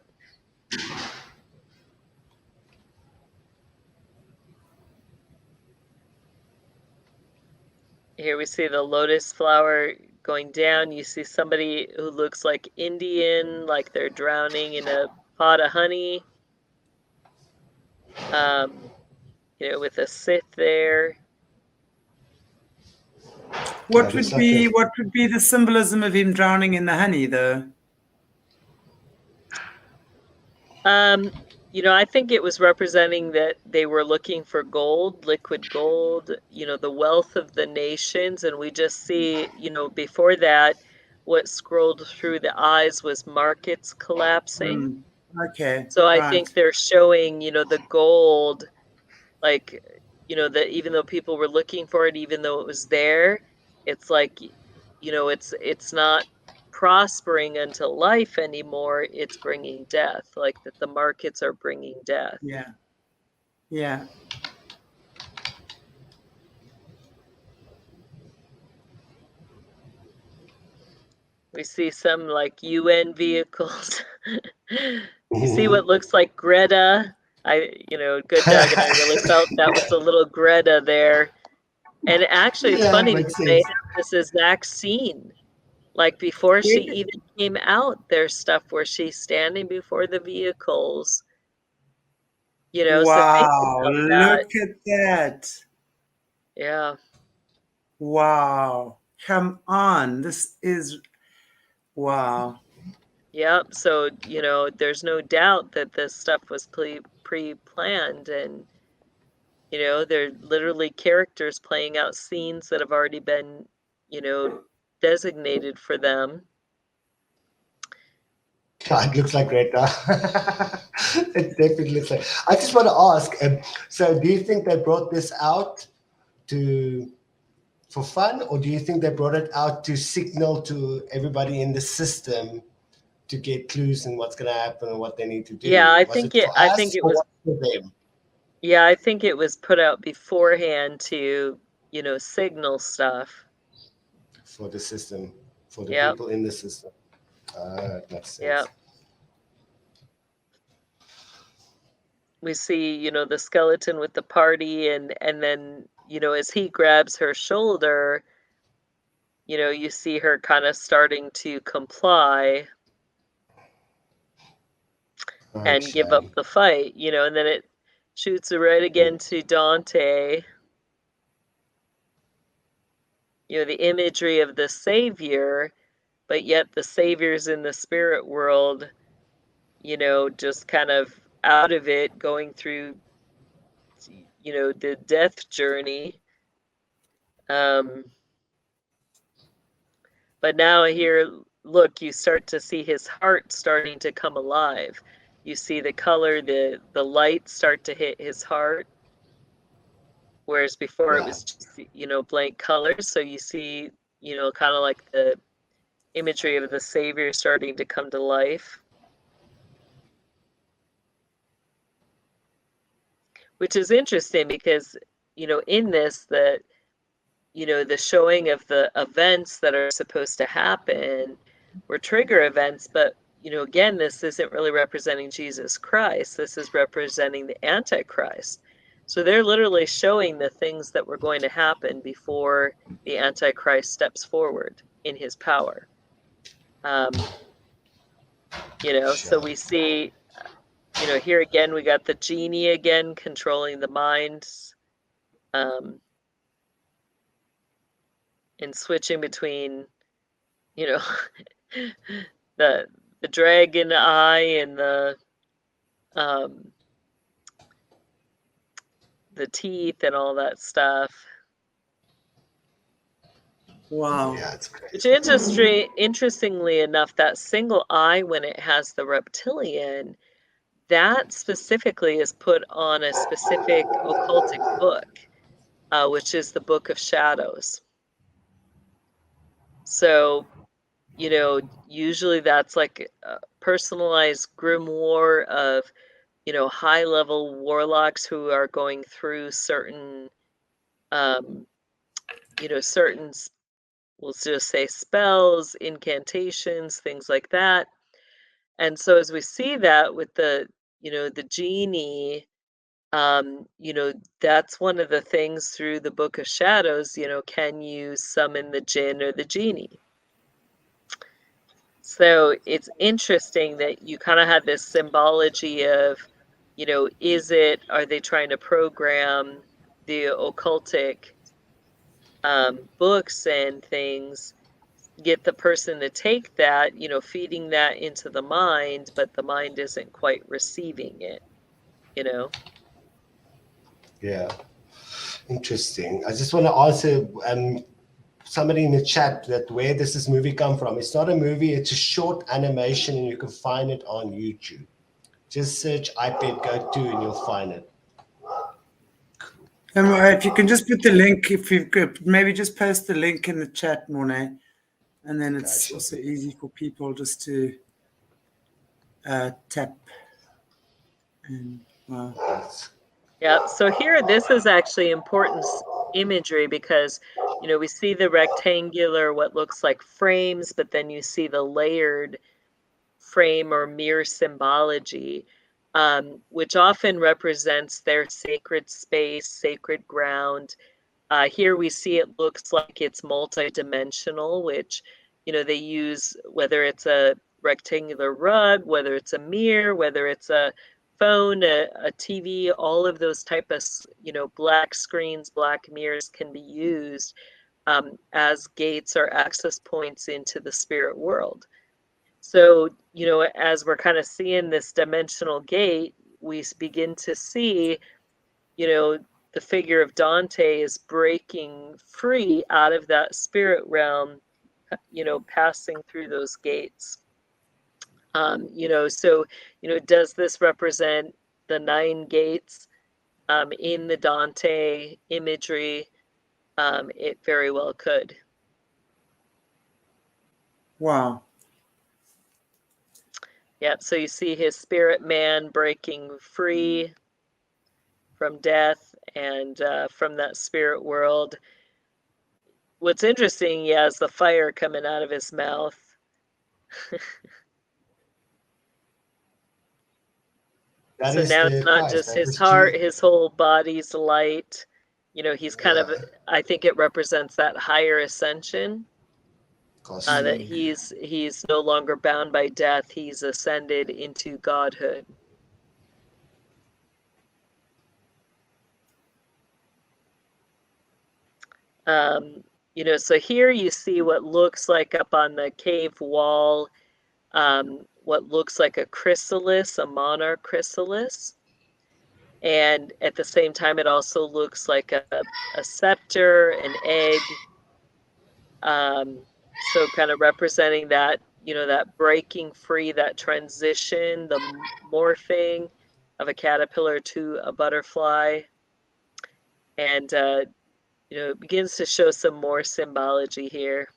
Here we see the lotus flower going down. You see somebody who looks like Indian, like they're drowning in a pot of honey. You know, with a Sith there.
Yeah, it looks like a
What would be the symbolism of him drowning in the honey, though?
You know, I think it was representing that they were looking for gold, liquid gold, you know, the wealth of the nations. And we just see, you know, before that, what scrolled through the eyes was markets collapsing.
Okay,
So I
right.
think they're showing, you know, the gold, like, you know, that even though people were looking for it, even though it was there, it's like, you know, it's not prospering unto life anymore. It's bringing death, like that the markets are bringing death.
Yeah, yeah.
We see some like UN vehicles. You see what looks like Greta. You know, Good Dog and I really felt that was a little Greta there. And actually, it's
yeah,
funny
makes
because they
sense.
have this exact scene. Like before she
Yeah.
even came out, there's stuff where she's standing before the vehicles, you know, so think
Wow,
about that.
look at that.
Yeah.
Wow. come on. This is, wow.
Yep. So, you know, there's no doubt that this stuff was pre-planned, and, you know, they're literally characters playing out scenes that have already been, you know, designated for them.
God, it looks like Greta. It definitely looks like. I just want to ask. So, do you think they brought this out for fun, or do you think they brought it out to signal to everybody in the system to get clues in what's going to happen and what they need to do?
Yeah, I
Was
think
it for
I
us
think it
or
was,
was it for them?
yeah, I think it was put out beforehand to, you know, signal stuff.
For the system, for the
Yep.
people in the system. That makes sense.
Yep. We see, you know, the skeleton with the party, and then, you know, as he grabs her shoulder, you know, you see her kind of starting to comply and give up the fight, you know, and then it shoots her right again to Dante. You know, the imagery of the savior, but yet the savior's in the spirit world, you know, just kind of out of it, going through, you know, the death journey. But now here, look, you start to see his heart starting to come alive. You see the color, the light start to hit his heart, whereas before it was just, you know, blank colors. So you see, you know, kind of like the imagery of the savior starting to come to life, which is interesting because, you know, in this, that, you know, the showing of the events that are supposed to happen were trigger events, but, you know, again, this isn't really representing Jesus Christ. This is representing the Antichrist. So they're literally showing the things that were going to happen before the Antichrist steps forward in his power. You know, so we see, you know, here again, we got the genie again controlling the minds, and switching between, you know, the dragon eye and the teeth and all that stuff.
Wow.
Yeah, it's crazy.
Which, interestingly enough, that single eye, when it has the reptilian, that specifically is put on a specific occultic book, which is the Book of Shadows. So, you know, usually that's like a personalized grimoire of, you know, high-level warlocks who are going through certain, you know, certain, we'll just say, spells, incantations, things like that. And so as we see that with the, you know, the genie, you know, that's one of the things through the Book of Shadows, you know, can you summon the jinn or the genie? So it's interesting that you kind of had this symbology of, you know, are they trying to program the occultic books and things, get the person to take that, you know, feeding that into the mind, but the mind isn't quite receiving it, you know?
Yeah. Interesting. I just want to answer somebody in the chat that where does this movie come from? It's not a movie, it's a short animation, and you can find it on YouTube. Just search iPad Go 2 and you'll find it.
If you can just put the link, if you could maybe just post the link in the chat, Mornay, and then it's also easy for people just to tap. And wow.
Yeah, so here, this is actually important imagery because, you know, we see the rectangular, what looks like frames, but then you see the layered frame or mirror symbology, which often represents their sacred space, sacred ground. Here we see it looks like it's multi-dimensional, which, you know, they use, whether it's a rectangular rug, whether it's a mirror, whether it's a phone, a TV, all of those type of, you know, black screens, black mirrors can be used as gates or access points into the spirit world. So, you know, as we're kind of seeing this dimensional gate, we begin to see, you know, the figure of Dante is breaking free out of that spirit realm, you know, passing through those gates. You know, so, you know, does this represent the 9 gates in the Dante imagery? It very well could.
Wow.
Yeah, so you see his spirit man breaking free from death and from that spirit world. What's interesting, yeah, is the fire coming out of his mouth.
That
So
is
now
the
it's not
Christ.
just
That
his
is
heart,
Jesus.
his whole body's light. You know, he's kind of, I think it represents that higher ascension. That he's no longer bound by death. He's ascended into godhood. You know, so here you see what looks like up on the cave wall, what looks like a chrysalis, a monarch chrysalis. And at the same time, it also looks like a scepter, an egg. So kind of representing that, you know, that breaking free, that transition, the morphing of a caterpillar to a butterfly. And, you know, it begins to show some more symbology here.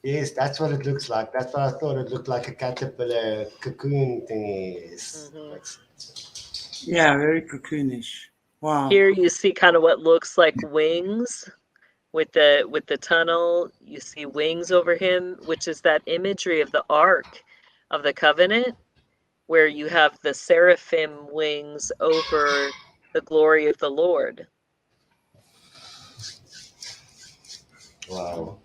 Yes, that's what it looks like. That's what I thought it looked like, a caterpillar cocoon thing.
Yeah, very cocoonish. Wow.
Here you see kind of what looks like wings with the tunnel. You see wings over him, which is that imagery of the Ark of the Covenant, where you have the seraphim wings over the glory of the Lord.
Wow.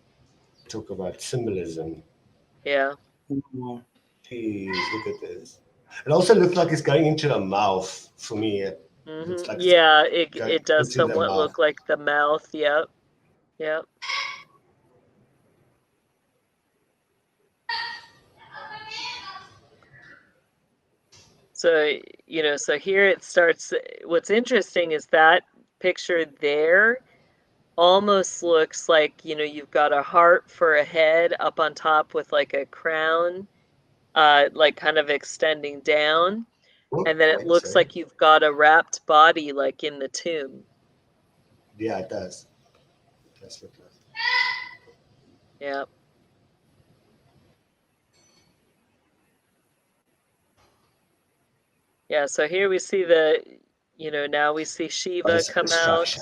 Talk about symbolism.
Yeah.
Wow.
Jeez, look at this. It also looks like it's going into a mouth for me. It looks like
yeah, it does
into the
somewhat
mouth.
look like the mouth. Yep. Yep. So, you know, so here it starts. What's interesting is that picture there almost looks like, you know, you've got a heart for a head up on top with like a crown, like kind of extending down. And then it looks like you've got a wrapped body like in the tomb.
Yeah, it does. It does look like.
Yeah. Yeah, so here we see the, you know, now we see Shiva come out.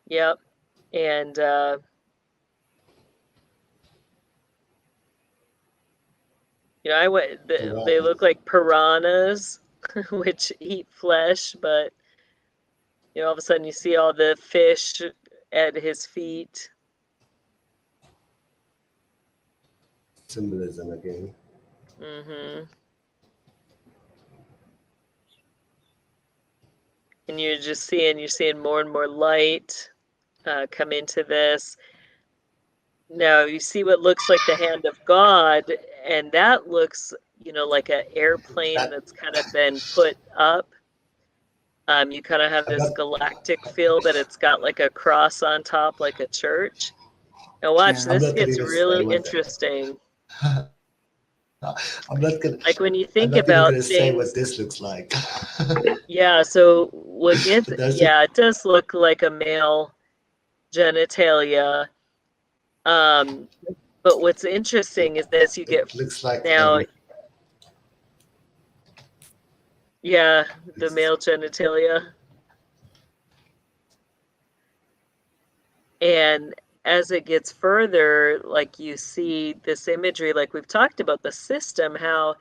Yep. And you know, they look like piranhas, which eat flesh, but you know, all of a sudden you see all the fish at his feet.
Symbolism again.
And you're seeing more and more light come into this. Now you see what looks like the hand of God, and that looks, you know, like an airplane that's kind of been put up. You kind of have this galactic feel, but it's got like a cross on top, like a church. Now watch, this gets really interesting.
I'm not gonna.
Like when you
I'm
think
not even
about
gonna say what
things.
this looks like.
Yeah. So what gets? Yeah, it does look like a male genitalia. But what's interesting is this: you get
looks like
now. Yeah, the male genitalia. And as it gets further, like you see this imagery, like we've talked about the system, how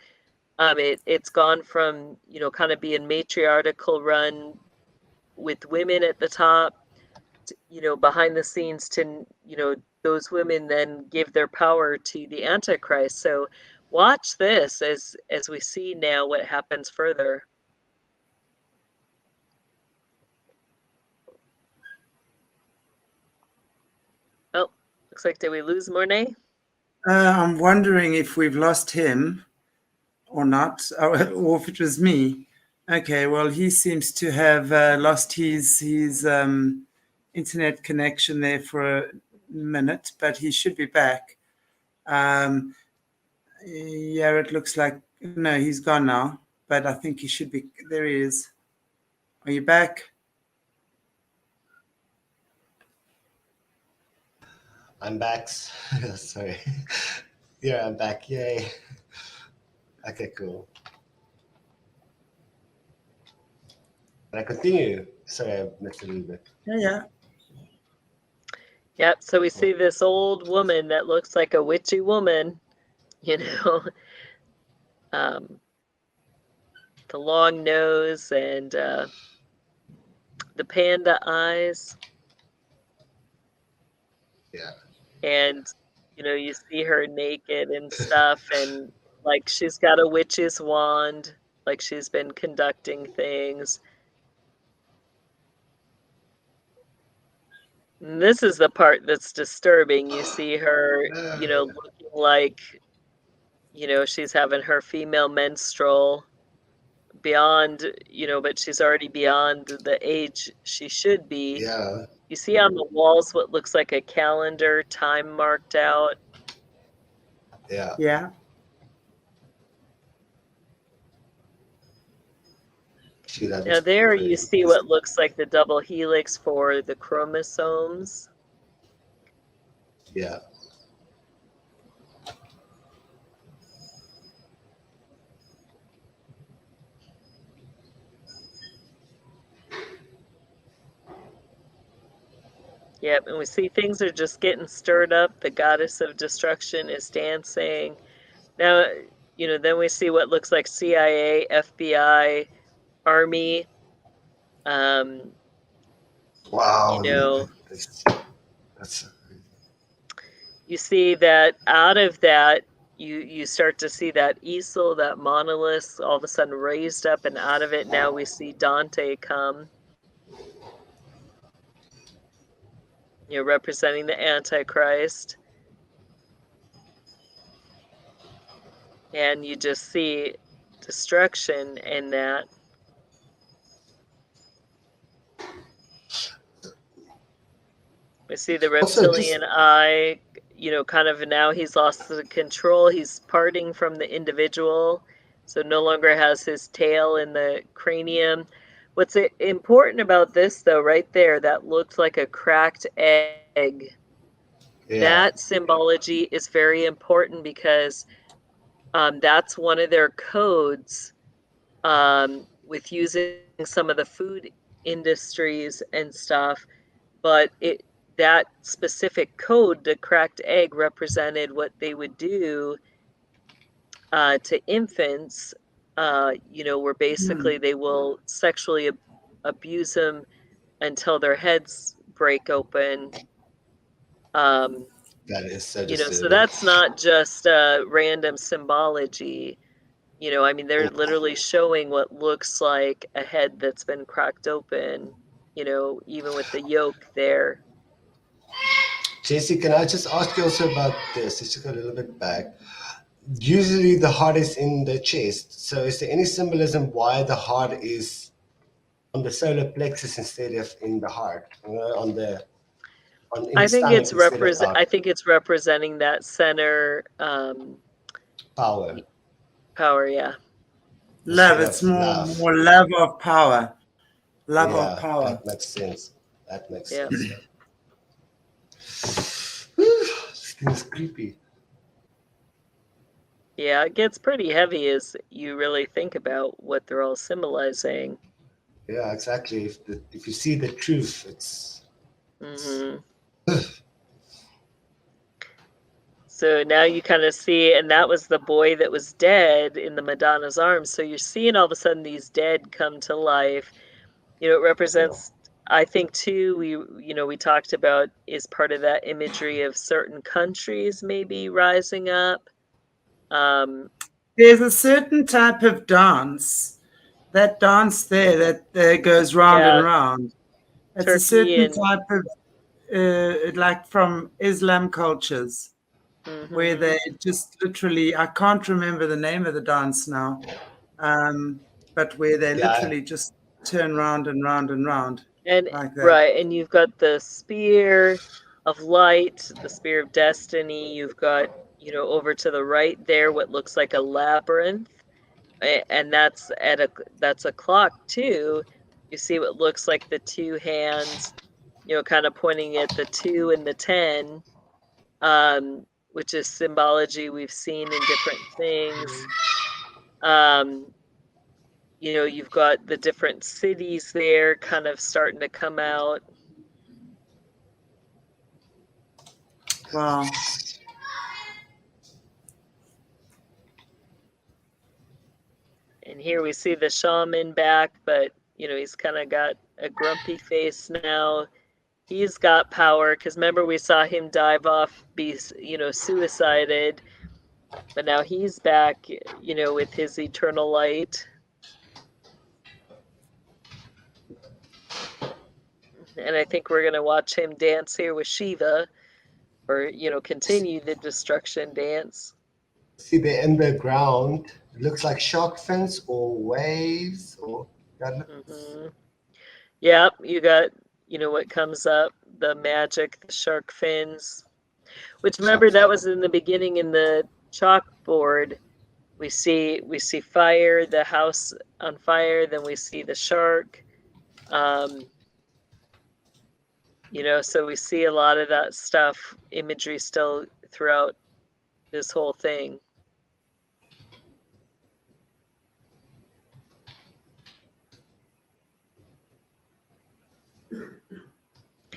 it's gone from, you know, kind of being matriarchal run with women at the top, to, you know, behind the scenes to, you know, those women then give their power to the Antichrist. So watch this as we see now what happens further. Looks like, did we lose Mornay?
I'm wondering if we've lost him or not, or if it was me. Okay, well, he seems to have lost his internet connection there for a minute, but he should be back. Yeah, it looks like, no, he's gone now, but I think he should be. There he is. Are you back?
I'm back. Sorry. Yeah, I'm back. Yay. Okay, cool. Can I continue? Sorry, I missed a little bit.
Yeah.
Yep. So we see this old woman that looks like a witchy woman, you know, the long nose and the panda eyes.
Yeah.
And, you know, you see her naked and stuff, and like she's got a witch's wand, like she's been conducting things. And this is the part that's disturbing. You see her, you know, looking like, you know, she's having her female menstrual beyond, you know, but she's already beyond the age she should be.
Yeah.
You see on the walls what looks like a calendar, time marked out.
Yeah.
Yeah.
Now there you see what looks like the double helix for the chromosomes.
Yeah.
Yep, and we see things are just getting stirred up. The goddess of destruction is dancing. Now, you know, then we see what looks like CIA, FBI, Army.
Wow.
You know,
that's
you see that out of that, you start to see that easel, that monolith, all of a sudden raised up, and out of it now we see Dante come. You know, representing the Antichrist. And you just see destruction in that. We see the reptilian eye, you know, kind of now he's lost the control. He's parting from the individual, so no longer has his tail in the cranium. What's important about this, though, right there, that looks like a cracked egg.
Yeah.
That symbology is very important because that's one of their codes with using some of the food industries and stuff. But that specific code, the cracked egg, represented what they would do to infants, you know, where basically they will sexually abuse them until their heads break open.
That is so
you know, so
disturbing.
that's not just random symbology. You know, I mean, they're literally showing what looks like a head that's been cracked open, you know, even with the yolk there.
Jessie, can I just ask you also about this? Let's just go a little bit back. Usually the heart is in the chest. So is there any symbolism why the heart is on the solar plexus instead of in the heart?
I think it's representing that center
power.
Power, yeah.
Love. It's more love of power. Love of power.
That makes sense. sense. This thing is creepy.
Yeah, it gets pretty heavy as you really think about what they're all symbolizing.
Yeah, exactly. If you see the truth, it's...
So now you kind of see, and that was the boy that was dead in the Madonna's arms. So you're seeing all of a sudden these dead come to life. You know, it represents, I think too, we talked about is part of that imagery of certain countries maybe rising up.
There's a certain type of dance, that dance there that goes round and round. It's Turkey a certain type of, like from Islam cultures, where
Mm-hmm.
they just literally, I can't remember the name of the dance now, but where they
Yeah,
literally just turn round and round and round
And
like that.
right, and you've got the spear of light, the spear of destiny. You've got, you know, over to the right there what looks like a labyrinth, and that's a clock too. You see what looks like the two hands, you know, kind of pointing at the 2 and the 10, which is symbology we've seen in different things. Um, you know, you've got the different cities there kind of starting to come out.
Wow.
And here we see the shaman back, but you know, he's kind of got a grumpy face now. He's got power because remember we saw him dive off, be, you know, suicided, but now he's back, you know, with his eternal light. And I think we're gonna watch him dance here with Shiva, or you know, continue the destruction dance.
see the underground. It looks like shark fins or waves or that looks.
Mm-hmm. Yep, you got, you know, what comes up, the magic, the shark fins. Which remember
Shark
that
fin.
was in the beginning in the chalkboard. We see fire, the house on fire, then we see the shark. You know, so we see a lot of that stuff, imagery still throughout this whole thing.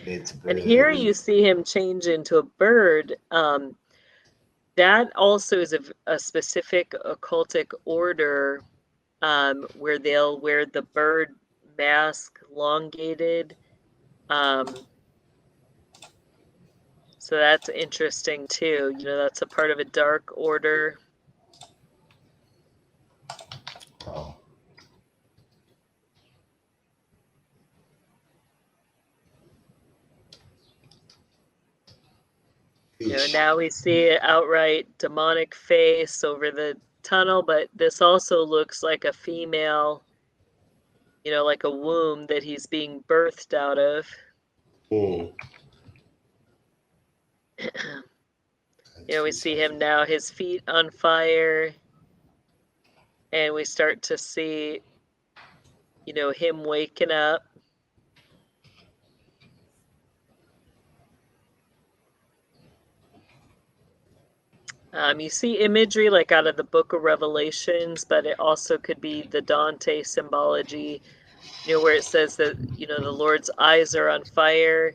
It's
And here
bird.
you see him change into a bird. That also is a specific occultic order, where they'll wear the bird mask, elongated. So that's interesting too. You know, that's a part of a dark order.
Oh.
You know,
Fish.
now we see an outright demonic face over the tunnel, but this also looks like a female, you know, like a womb that he's being birthed out of.
Mm.
You know, we see him now, his feet on fire, and we start to see, you know, him waking up. You see imagery like out of the Book of Revelations, but it also could be the Dante symbology, you know, where it says that, you know, the Lord's eyes are on fire.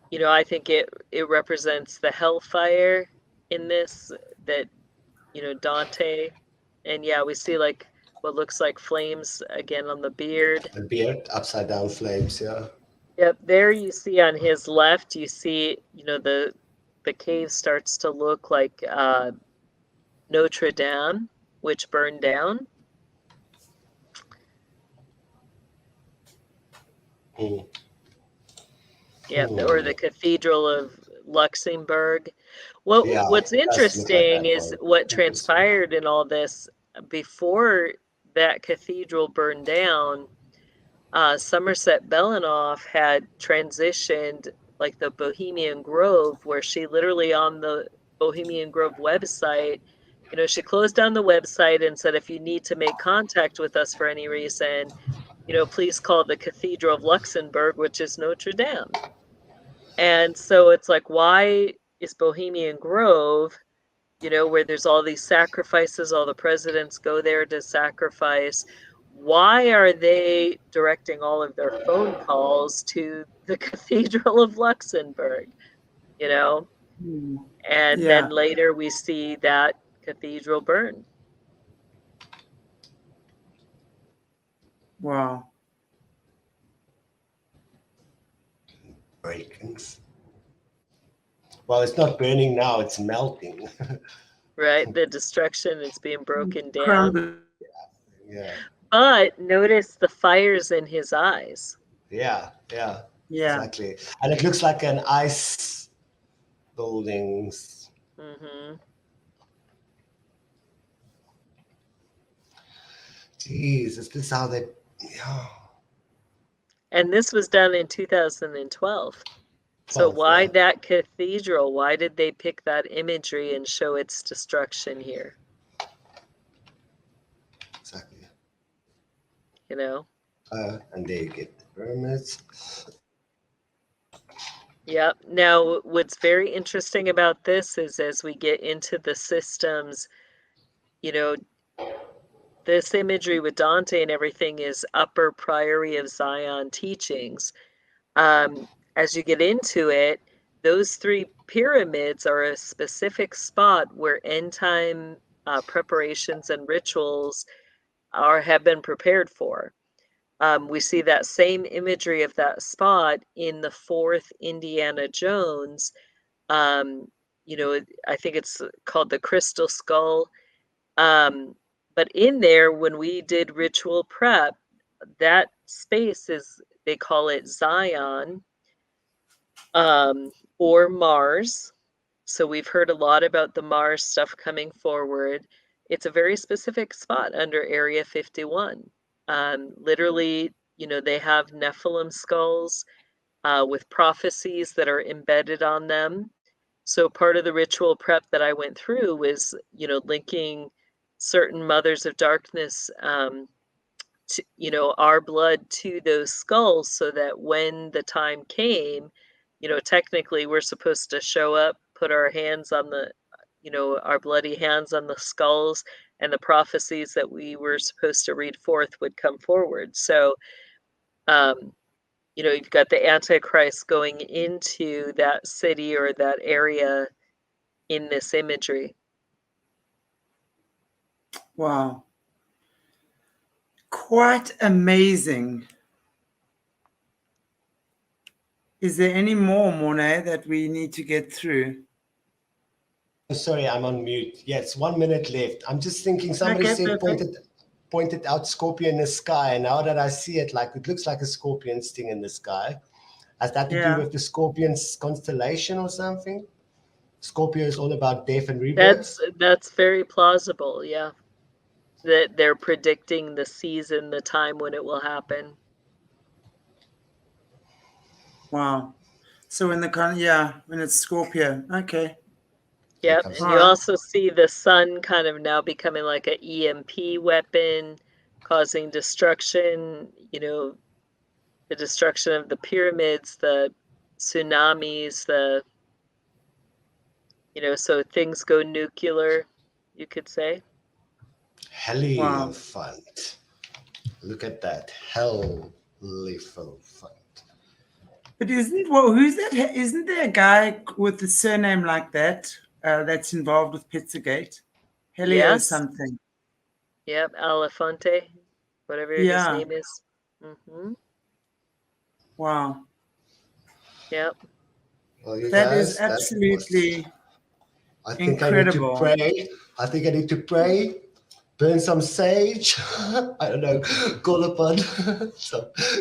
You know, I think it represents the hellfire in this, that, you know, Dante. And yeah, we see like what looks like flames again on the beard.
A beard, upside down flames, yeah.
Yep, there you see on his left, you see, you know, the cave starts to look like Notre Dame, which burned down.
Mm.
Yep, or the Cathedral of Luxembourg.
Yeah,
What's
it does look like
interesting
that
is
one.
what
Interesting.
transpired in all this before that cathedral burned down. Somerset Bellenoff had transitioned like the Bohemian Grove, where she literally on the Bohemian Grove website, you know, she closed down the website and said, if you need to make contact with us for any reason, you know, please call the Cathedral of Luxembourg, which is Notre Dame. And so it's like, why is Bohemian Grove, you know, where there's all these sacrifices, all the presidents go there to sacrifice. Why are they directing all of their phone calls to the Cathedral of Luxembourg, you know?
Hmm.
And then
Yeah.
later we see that cathedral burn.
Wow.
Breakings. Well, it's not burning now, it's melting.
Right? The destruction is being broken down.
Crumbling.
Yeah.
But notice the fires in his eyes.
Yeah, yeah.
Yeah.
Exactly. And it looks like an ice buildings.
Mm-hmm.
Jeez, is this how they... Yeah.
And this was done in 2012. So
12,
why
yeah.
that cathedral? Why did they pick that imagery and show its destruction here?
Exactly.
You know?
And they get the pyramids.
Yep. Now, what's very interesting about this is as we get into the systems, you know, this imagery with Dante and everything is Upper Priory of Zion teachings. As you get into it, those three pyramids are a specific spot where end time preparations and rituals have been prepared for. We see that same imagery of that spot in the fourth Indiana Jones. I think it's called the Crystal Skull. But in there, when we did ritual prep, that space is, they call it Zion, or Mars. So we've heard a lot about the Mars stuff coming forward. It's a very specific spot under Area 51. Literally, they have Nephilim skulls with prophecies that are embedded on them. So part of the ritual prep that I went through was, linking certain mothers of darkness, our blood to those skulls so that when the time came, technically we're supposed to show up, put our hands on our bloody hands on the skulls, and the prophecies that we were supposed to read forth would come forward. So, you've got the Antichrist going into that city or that area in this imagery.
Wow. Quite amazing. Is there any more, Mornay, that we need to get through?
Sorry, I'm on mute. Yes, 1 minute left. I'm just thinking, somebody
Okay,
said
perfect.
pointed out scorpion in the sky, and now that I see it, like it looks like a scorpion sting in the sky. Has that to do
Yeah.
with the Scorpion's constellation or something? Scorpio is all about death and rebirth.
That's very plausible, yeah. That they're predicting the season, the time when it will happen.
Wow. So when when it's Scorpio. Okay.
Yep,
Comes
and
the
you
All right.
also see the sun kind of now becoming like an EMP weapon, causing destruction, the destruction of the pyramids, the tsunamis, so things go nuclear, you could say.
Wow.
Heliphant. Look at that. Heliphant.
But who's that? Isn't there a guy with a surname like that that's involved with Pizzagate? Helio
Yes.
something.
Yep, Elefante, whatever his
Yeah.
name is. Mm-hmm.
Wow.
Yep.
Well, you
That is
guys, that was...
absolutely
I think I need to
incredible.
pray. I think I need to pray, burn some sage. I don't know. Call upon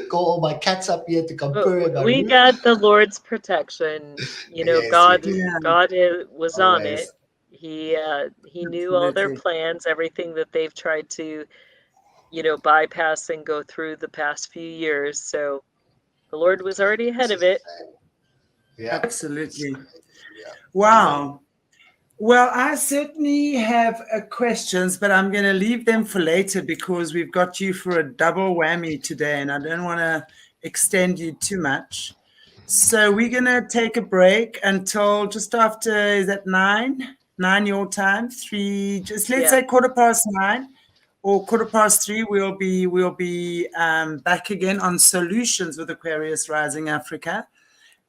call all my cats up here to come purr in my
We
room.
got the Lord's protection.
Yes, we
God
do.
Yeah,
was on it.
Always.
He knew all their
absolutely.
plans, everything that they've tried to, bypass and go through the past few years. So the Lord was already ahead of it.
Yeah.
Absolutely.
Yeah. Amen.
Wow. Well, I certainly have questions, but I'm going to leave them for later because we've got you for a double whammy today, and I don't want to extend you too much. So we're going to take a break until just after, is that 9 your time? 3, just let's say 9:15 or 3:15. We'll be back again on Solutions with Aquarius Rising Africa.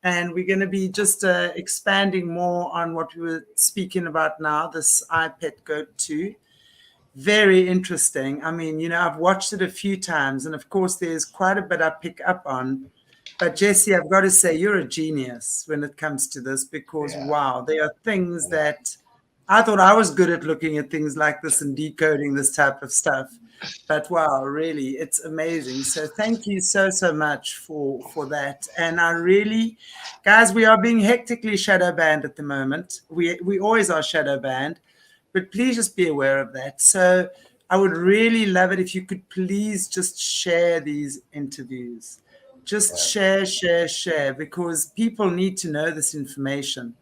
And we're going to be just expanding more on what we were speaking about now, this iPet Goat 2. Very interesting. I mean, I've watched it a few times, and of course, there's quite a bit I pick up on. But Jessie, I've got to say, you're a genius when it comes to this because,
Yeah.
wow, there are things that I thought I was good at looking at things like this and decoding this type of stuff. But wow, really, it's amazing. So thank you so much for that. And I really, guys, we are being hectically shadow banned at the moment. We always are shadow banned, but please just be aware of that. So I would really love it if you could please just share these interviews. Just share, because people need to know this information.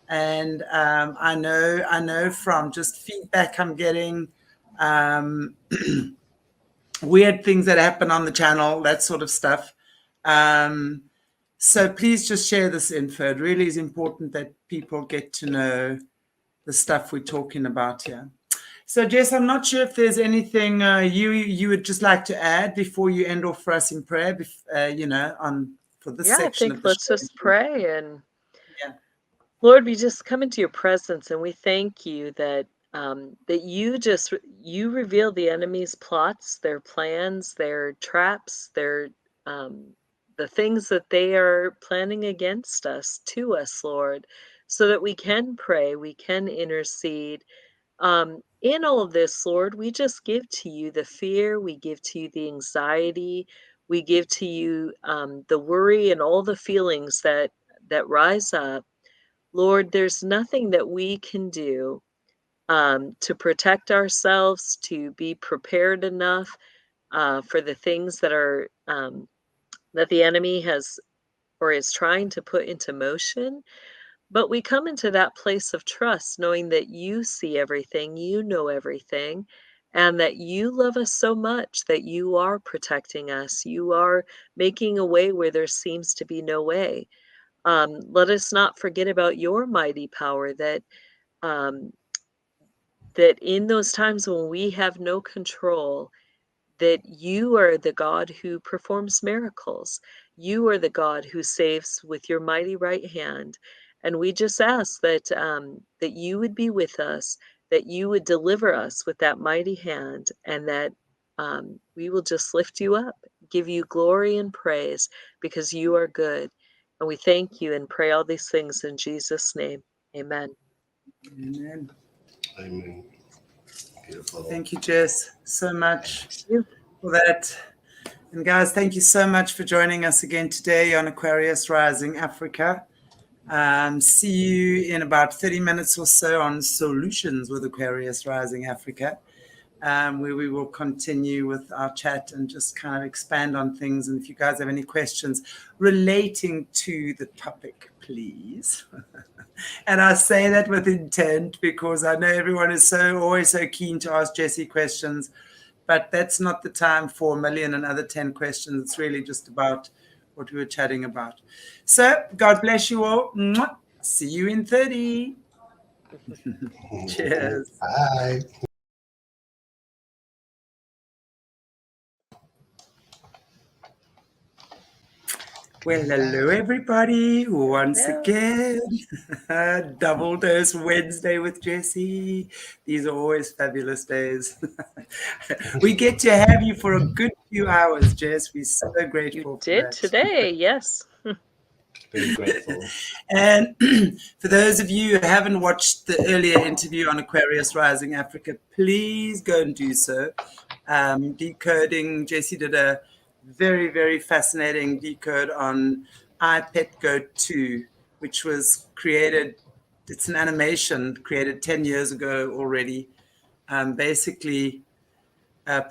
And I know from just feedback I'm getting, weird things that happen on the channel, that sort of stuff. So please just share this info. It really is important that people get to know the stuff we're talking about here. So Jess, I'm not sure if there's anything you would just like to add before you end off for us in prayer, for this section of the show.
Let's just pray. And
yeah.
Lord, we just come into your presence and we thank you that that you reveal the enemy's plots, their plans, their traps, their the things that they are planning against us, to us, Lord, so that we can pray, we can intercede. In all of this, Lord, we just give to you the fear, we give to you the anxiety, we give to you the worry and all the feelings that rise up. Lord, there's nothing that we can do to protect ourselves, to be prepared enough for the things that are that the enemy has or is trying to put into motion. But we come into that place of trust, knowing that you see everything, you know everything, and that you love us so much that you are protecting us. You are making a way where there seems to be no way. Let us not forget about your mighty power, um, that in those times when we have no control, that you are the God who performs miracles. You are the God who saves with your mighty right hand. And we just ask that that you would be with us, that you would deliver us with that mighty hand, and that we will just lift you up, give you glory and praise, because you are good. And we thank you and pray all these things in Jesus' name. Amen.
Amen.
Amen. Beautiful.
Thank you, Jess, so much
Thank you.
for that. And guys, thank you so much for joining us again today on Aquarius Rising Africa. See you in about 30 minutes or so on Solutions with Aquarius Rising Africa, where we will continue with our chat and just kind of expand on things. And if you guys have any questions relating to the topic, please. And I say that with intent because I know everyone is always so keen to ask Jessie questions, but that's not the time for a million and other 10 questions. It's really just about what we were chatting about. So God bless you all. Mwah. See you in 30. Cheers.
Bye.
Well, hello, everybody. Once
Hello.
again, Double Dose Wednesday with Jessie. These are always fabulous days. We get to have you for a good few hours, Jess. We're so grateful
You
for
did
that.
today, yes.
Very grateful.
And for those of you who haven't watched the earlier interview on Aquarius Rising Africa, please go and do so. Decoding, Jessie did a very, very fascinating decode on I Pet Goat 2, which was created, it's an animation created 10 years ago already, basically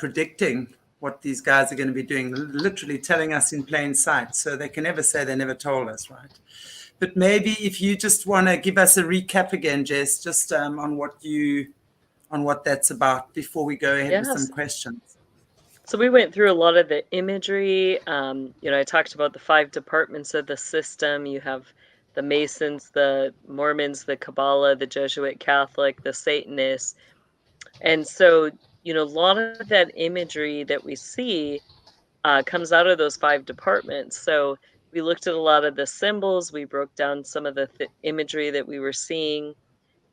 predicting what these guys are going to be doing, literally telling us in plain sight. So they can never say they never told us, right? But maybe if you just want to give us a recap again, Jess, just on what that's about before we go ahead with some questions.
So we went through a lot of the imagery. I talked about the 5 departments of the system. You have the Masons, the Mormons, the Kabbalah, the Jesuit Catholic, the Satanists. And so, a lot of that imagery that we see comes out of those 5 departments. So we looked at a lot of the symbols. We broke down some of the imagery that we were seeing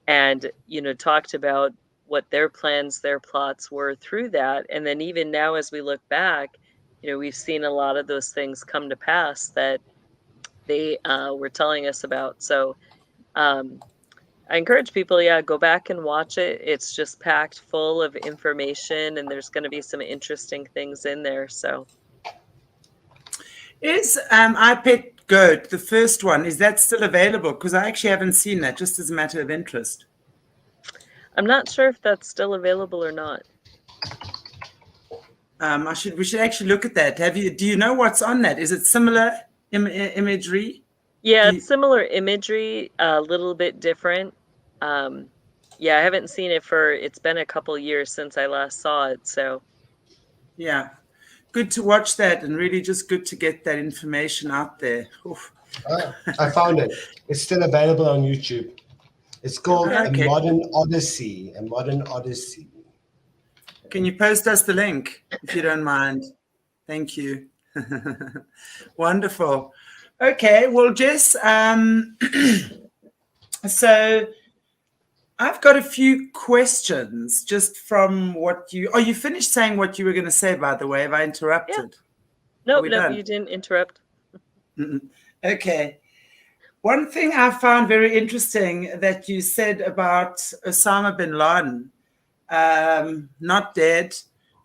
and, talked about what their plans, their plots were through that. And then even now, as we look back, we've seen a lot of those things come to pass that they were telling us about. So I encourage people, go back and watch it. It's just packed full of information, and there's going to be some interesting things in there. So,
Is I Pet Goat, the first one, is that still available? Because I actually haven't seen that, just as a matter of interest.
I'm not sure if that's still available or not.
We should actually look at that. Do you know what's on that? Is it similar imagery?
Yeah, it's similar imagery, a little bit different. Yeah, I haven't seen it it's been a couple years since I last saw it, so.
Yeah, good to watch that, and really just good to get that information out there.
I found it. It's still available on YouTube. It's called
Okay.
A Modern Odyssey. A Modern Odyssey.
Can you post us the link, if you don't mind? Thank you. Wonderful. Okay, well, Jess, so I've got a few questions just from what you finished saying what you were going to say, by the way. Have I interrupted?
Nope, you didn't interrupt.
Okay. One thing I found very interesting that you said about Osama bin Laden, not dead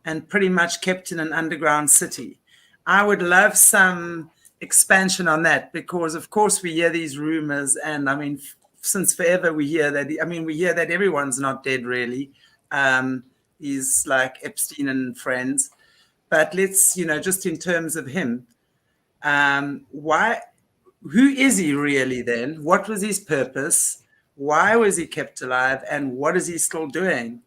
and pretty much kept in an underground city. I would love some expansion on that, because of course we hear these rumors, and I mean, since forever we hear that. We hear that everyone's not dead, really. He's like Epstein and friends. But let's, just in terms of him, who is he really then? What was his purpose? Why was he kept alive? And what is he still doing?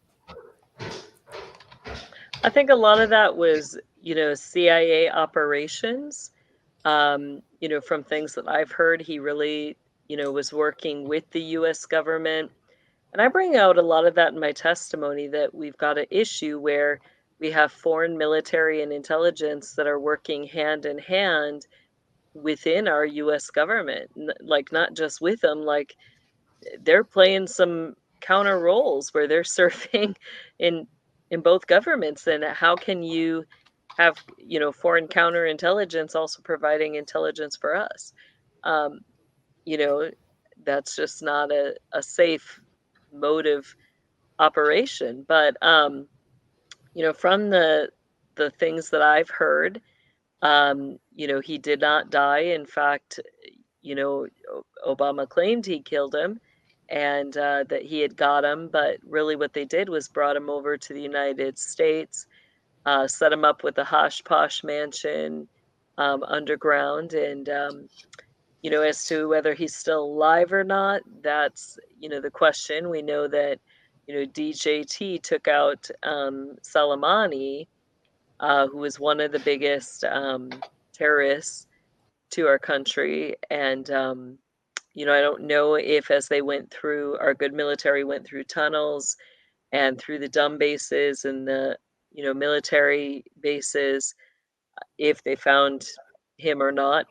I think a lot of that was, CIA operations. From things that I've heard, he really, was working with the U.S. government. And I bring out a lot of that in my testimony, that we've got an issue where we have foreign military and intelligence that are working hand in hand within our U.S. government. Like, not just with them, like they're playing some counter roles where they're serving in both governments. And how can you have, foreign counterintelligence also providing intelligence for us? That's just not a safe mode of operation. But from the things that I've heard, he did not die. In fact, Obama claimed he killed him, and that he had got him, but really what they did was brought him over to the United States, set him up with a hush posh mansion underground, and as to whether he's still alive or not, that's the question. We know that DJT took out Soleimani, who was one of the biggest terrorists to our country. And I don't know if, as they went through, our good military went through tunnels and through the dumb bases and the military bases, if they found him or not,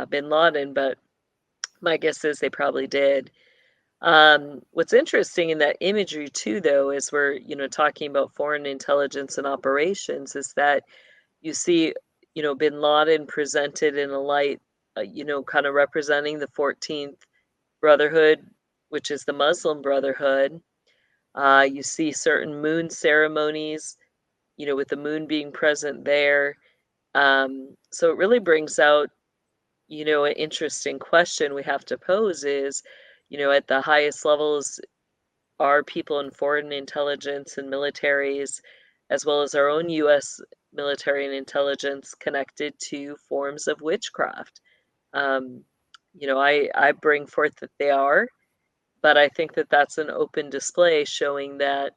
bin Laden, but my guess is they probably did. What's interesting in that imagery too, though, is we're talking about foreign intelligence and operations, is that you see bin Laden presented in a light, kind of representing the 14th Brotherhood, which is the Muslim Brotherhood. You see certain moon ceremonies, with the moon being present there. So it really brings out, an interesting question we have to pose is, at the highest levels, are people in foreign intelligence and militaries, as well as our own U.S. military and intelligence, connected to forms of witchcraft? I bring forth that they are, but I think that that's an open display showing that,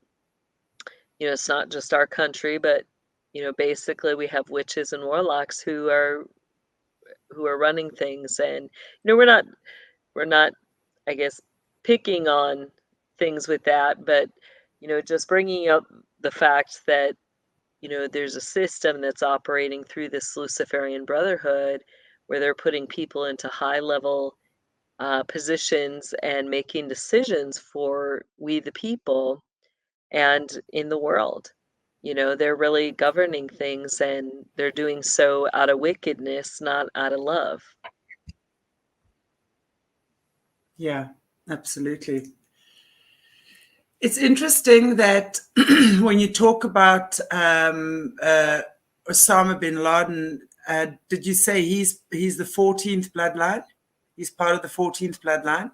it's not just our country, but, basically we have witches and warlocks who are running things. And, we're not, I guess, picking on things with that, but, just bringing up the fact that, there's a system that's operating through this Luciferian Brotherhood where they're putting people into high level positions and making decisions for we the people and in the world. They're really governing things, and they're doing so out of wickedness, not out of love.
Yeah, absolutely. It's interesting that when you talk about Osama bin Laden, did you say he's the 14th bloodline? He's part of the 14th bloodline?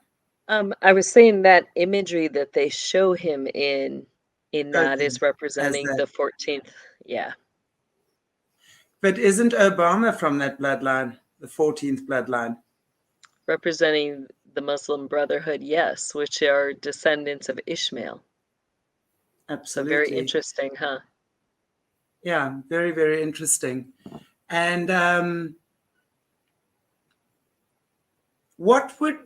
I was saying that imagery that they show him in that
Okay,
is
as
representing
that.
the 14th. Yeah.
But isn't Obama from that bloodline, the 14th bloodline?
Representing the Muslim Brotherhood, yes, which are descendants of Ishmael. So very
Absolutely.
interesting, huh?
Yeah, very, very interesting. And what would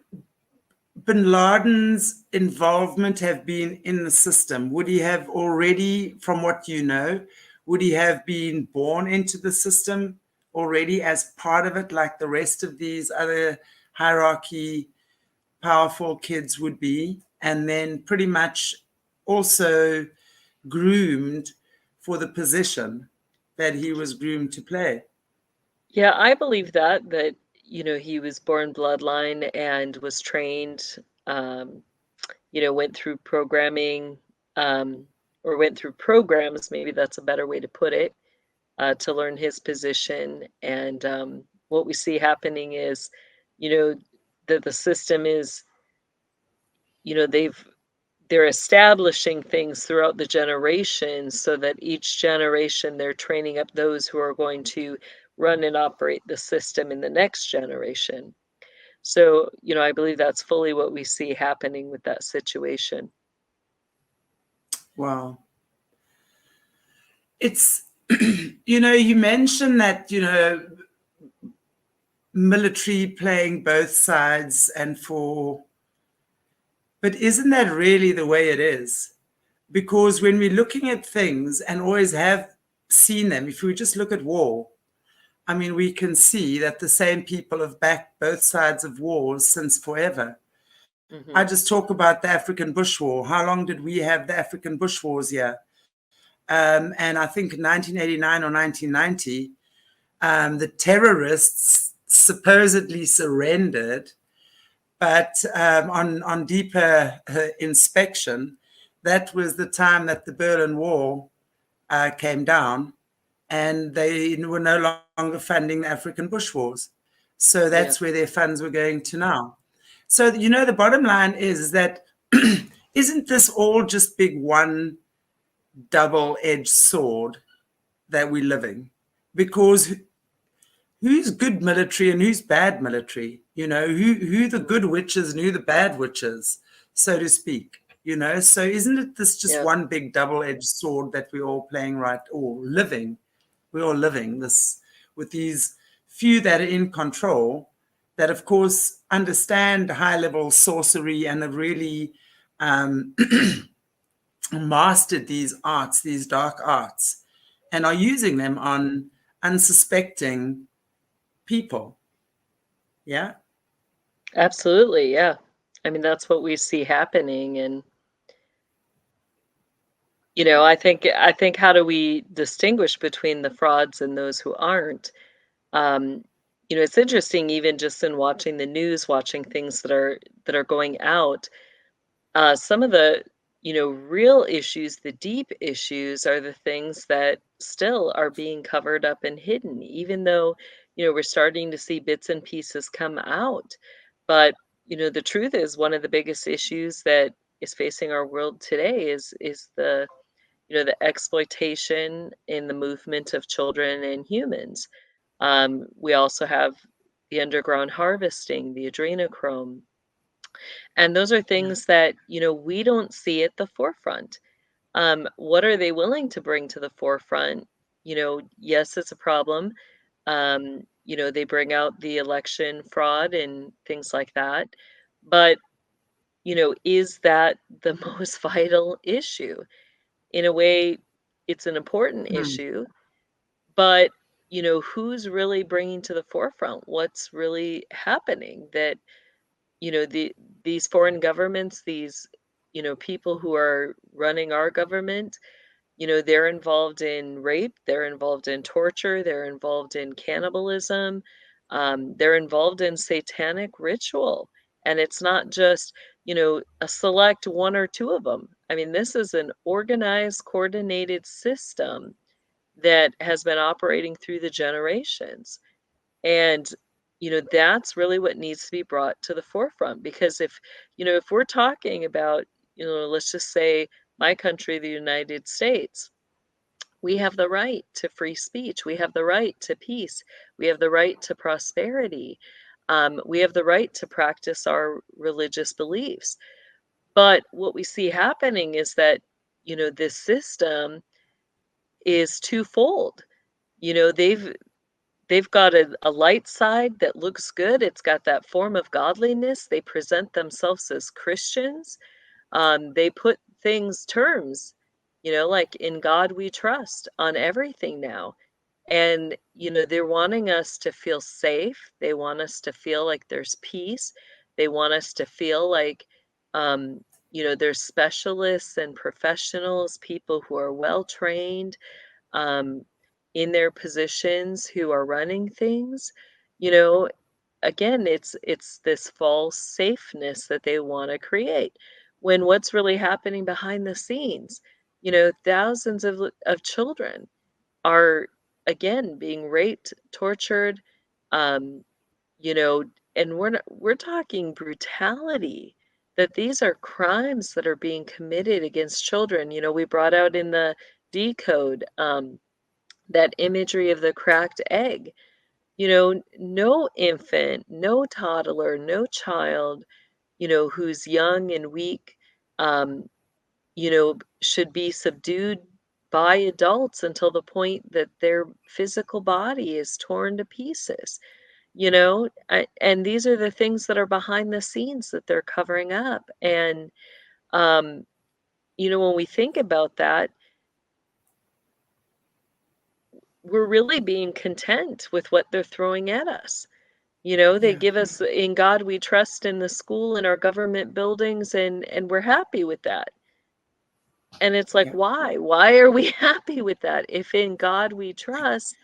bin Laden's involvement have been in the system? Would he have already, from what you know, would he have been born into the system already as part of it, like the rest of these other hierarchy powerful kids would be, and then pretty much also groomed for the position that he was groomed to play?
Yeah, I believe that he was born bloodline and was trained, went through programming, or went through programs, maybe that's a better way to put it, to learn his position. And what we see happening is, you know, that the system is, they're establishing things throughout the generations so that each generation they're training up those who are going to run and operate the system in the next generation. So, I believe that's fully what we see happening with that situation.
Wow. It's, you mentioned that, military playing both sides but isn't that really the way it is? Because when we're looking at things and always have seen them, if we just look at war, I mean, we can see that the same people have backed both sides of wars since forever. I
Hmm.
just talk about the African Bush War. How long did we have the African Bush Wars here? And I think in 1989 or 1990, the terrorists supposedly surrendered, but on deeper inspection, that was the time that the Berlin Wall came down, and they were no longer funding the African Bush Wars. So
Yeah.
that's where their funds were going to now. So, the bottom line is that isn't this all just big one double-edged sword that we're living? Because who's good military and who's bad military? Who the good witches and who the bad witches, so to speak. So isn't it this just
Yeah.
one big double-edged sword that we're all playing right or living? We're all living this with these few that are in control, that of course understand high-level sorcery and have really mastered these arts, these dark arts, and are using them on unsuspecting people. Yeah.
Absolutely. Yeah. I mean, that's what we see happening. And, I think how do we distinguish between the frauds and those who aren't? Um, it's interesting, even just in watching the news, watching things that are going out. Some of the, real issues, the deep issues, are the things that still are being covered up and hidden, even though, we're starting to see bits and pieces come out. But, the truth is, one of the biggest issues that is facing our world today is the exploitation in the movement of children and humans. We also have the underground harvesting, the adrenochrome, and those are
Yeah.
things that, we don't see at the forefront. What are they willing to bring to the forefront? Yes, it's a problem. They bring out the election fraud and things like that. But, is that the most vital issue? In a way, it's an important
Hmm.
issue, but, who's really bringing to the forefront what's really happening? That, these foreign governments, these, people who are running our government, they're involved in rape, they're involved in torture, they're involved in cannibalism, they're involved in satanic ritual And it's not just, a select one or two of them. I mean, this is an organized, coordinated system that has been operating through the generations. And, that's really what needs to be brought to the forefront. Because if we're talking about, let's just say my country, the United States, we have the right to free speech. We have the right to peace. We have the right to prosperity. We have the right to practice our religious beliefs. But what we see happening is that, this system is twofold. They've got a light side that looks good. It's got that form of godliness. They present themselves as Christians. They put terms, like in God we trust on everything now. And, they're wanting us to feel safe. They want us to feel like there's peace. They want us to feel like, there's specialists and professionals, people who are well trained in their positions, who are running things. Again, it's this false safeness that they want to create, when what's really happening behind the scenes, thousands of children are, again, being raped, tortured, you know, and we're talking brutality, that these are crimes that are being committed against children. We brought out in the Decode that imagery of the cracked egg. No infant, no toddler, no child, who's young and weak, should be subdued by adults until the point that their physical body is torn to pieces. And these are the things that are behind the scenes that they're covering up. And, when we think about that, we're really being content with what they're throwing at us. They give us "In God We Trust" in the school, in our government buildings, and we're happy with that. And it's like, why? Why are we happy with that? If "In God We Trust,"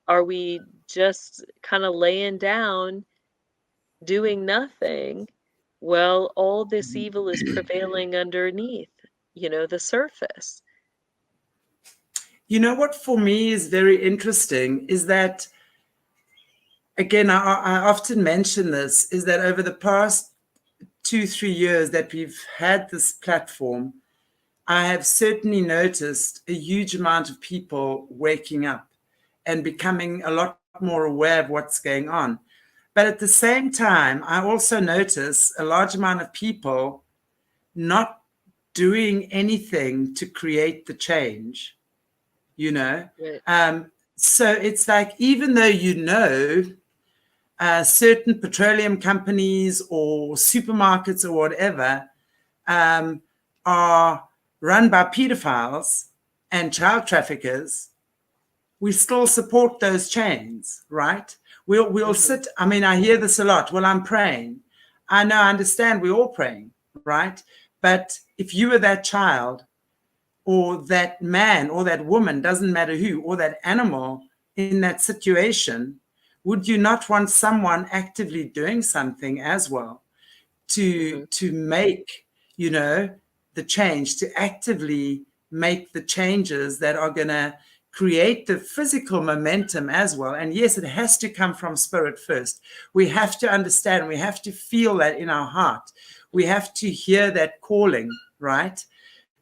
are we just kind of laying down, doing nothing? Well, all this evil is prevailing underneath, the surface.
What for me is very interesting is that, again, I often mention this, is that over the past 2-3 years that we've had this platform, I have certainly noticed a huge amount of people waking up and becoming a lot more aware of what's going on. But at the same time, I also notice a large amount of people not doing anything to create the change,
Right.
So it's like, even though certain petroleum companies or supermarkets or whatever are run by pedophiles and child traffickers, we still support those chains, right? We'll sit. I mean, I hear this a lot. Well, I'm praying. I know, I understand, we're all praying, right? But if you were that child, or that man, or that woman, doesn't matter who, or that animal in that situation, would you not want someone actively doing something as well to make, the change, to actively make the changes that are going to create the physical momentum as well? And yes, it has to come from spirit first. We have to understand, we have to feel that in our heart. We have to hear that calling, right?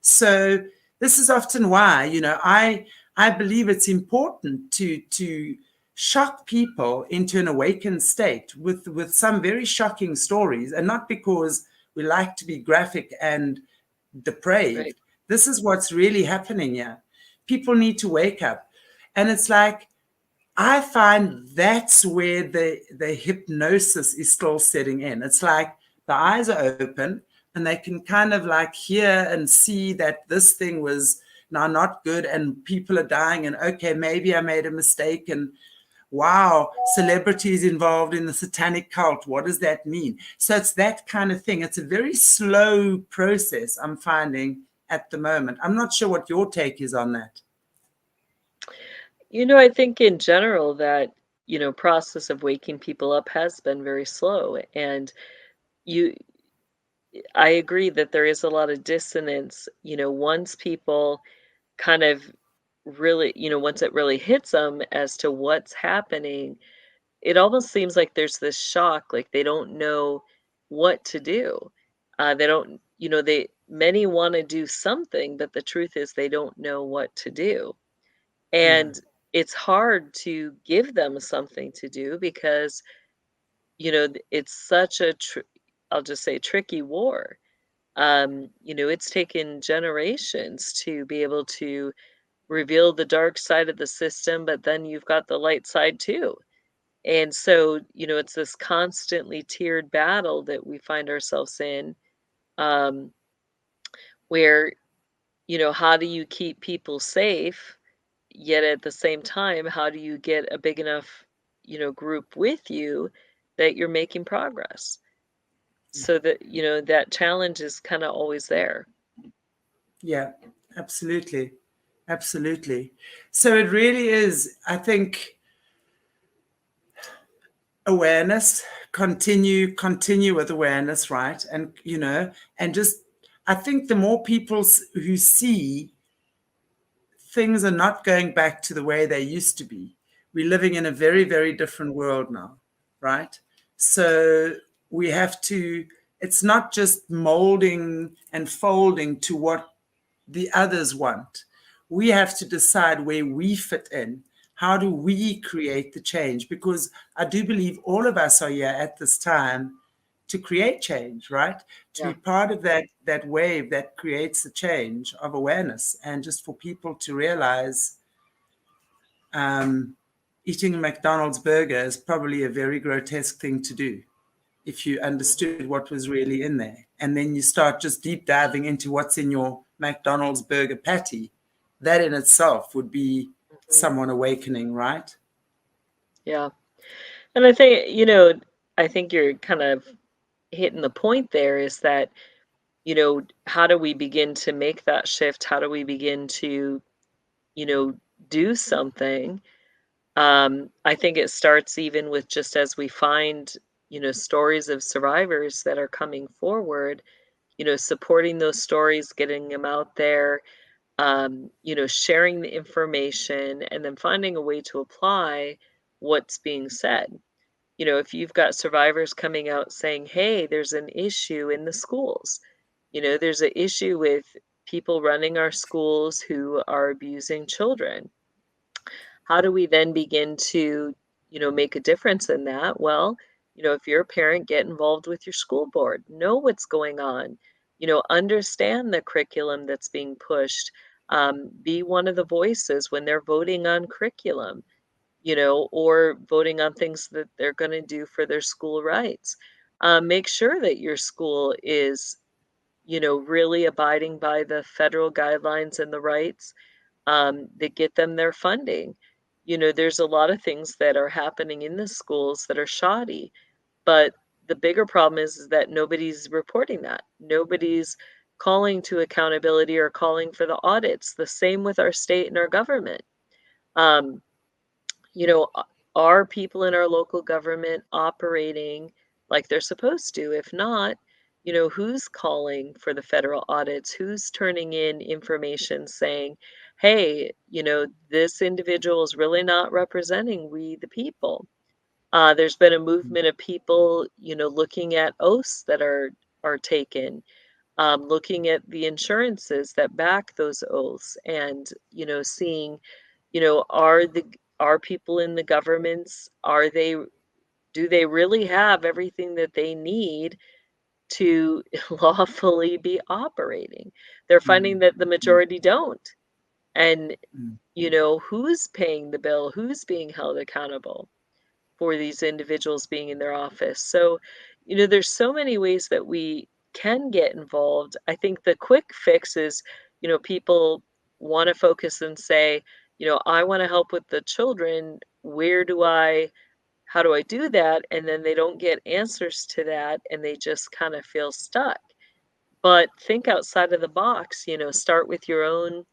So this is often why, I believe it's important to shock people into an awakened state with some very shocking stories, and not because we like to be graphic and depraved.
Right.
This is what's really happening here. People need to wake up. And it's like, I find that's where the hypnosis is still setting in. It's like the eyes are open and they can kind of like hear and see that this thing was now not good and people are dying, and okay, maybe I made a mistake, and wow, celebrities involved in the satanic cult, what does that mean? So it's that kind of thing. It's a very slow process, I'm finding, at the moment. I'm not sure what your take is on that.
I think in general that, process of waking people up has been very slow. And you I agree that there is a lot of dissonance, once people kind of really, once it really hits them as to what's happening, it almost seems like there's this shock, like they don't know what to do. They don't, many want to do something, but the truth is they don't know what to do.
Yeah.
And it's hard to give them something to do because, it's such a, I'll just say, tricky war. It's taken generations to be able to reveal the dark side of the system, but then you've got the light side too. And so, it's this constantly tiered battle that we find ourselves in, um, where, how do you keep people safe? Yet at the same time, how do you get a big enough, group with you that you're making progress? So that, that challenge is kind of always there.
Yeah, absolutely. Absolutely. So it really is, I think, awareness, continue with awareness, right? And, and just, I think the more people who see things are not going back to the way they used to be, we're living in a very, very different world now, right? So we have to, it's not just molding and folding to what the others want. We have to decide where we fit in. How do we create the change? Because I do believe all of us are here at this time to create change, right? To
Yeah.
be part of that wave that creates the change of awareness, and just for people to realize eating a McDonald's burger is probably a very grotesque thing to do if you understood what was really in there. And then you start just deep diving into what's in your McDonald's burger patty. That in itself would be someone awakening, right?
Yeah. And I think you're kind of hitting the point there, is that, how do we begin to make that shift? How do we begin to, do something? I think it starts even with, just as we find, stories of survivors that are coming forward, supporting those stories, getting them out there, sharing the information, and then finding a way to apply what's being said. If you've got survivors coming out saying, hey, there's an issue in the schools, there's an issue with people running our schools who are abusing children. How do we then begin to, make a difference in that? Well, if you're a parent, get involved with your school board, know what's going on, understand the curriculum that's being pushed, be one of the voices when they're voting on curriculum, or voting on things that they're going to do for their school rights. Make sure that your school is, really abiding by the federal guidelines and the rights that get them their funding. There's a lot of things that are happening in the schools that are shoddy, but the bigger problem is that nobody's reporting that. Nobody's calling to accountability or calling for the audits. The same with our state and our government. Um, are people in our local government operating like they're supposed to? If not, who's calling for the federal audits? Who's turning in information saying, hey, this individual is really not representing we the people? There's been a movement of people, looking at oaths that are taken, looking at the insurances that back those oaths, and seeing, are people in the governments, do they really have everything that they need to lawfully be operating? They're finding that the majority don't. And who's paying the bill? Who's being held accountable for these individuals being in their office? So, there's so many ways that we can get involved. I think the quick fix is, people want to focus and say, I want to help with the children. How do I do that? And then they don't get answers to that, and they just kind of feel stuck. But think outside of the box, start with your own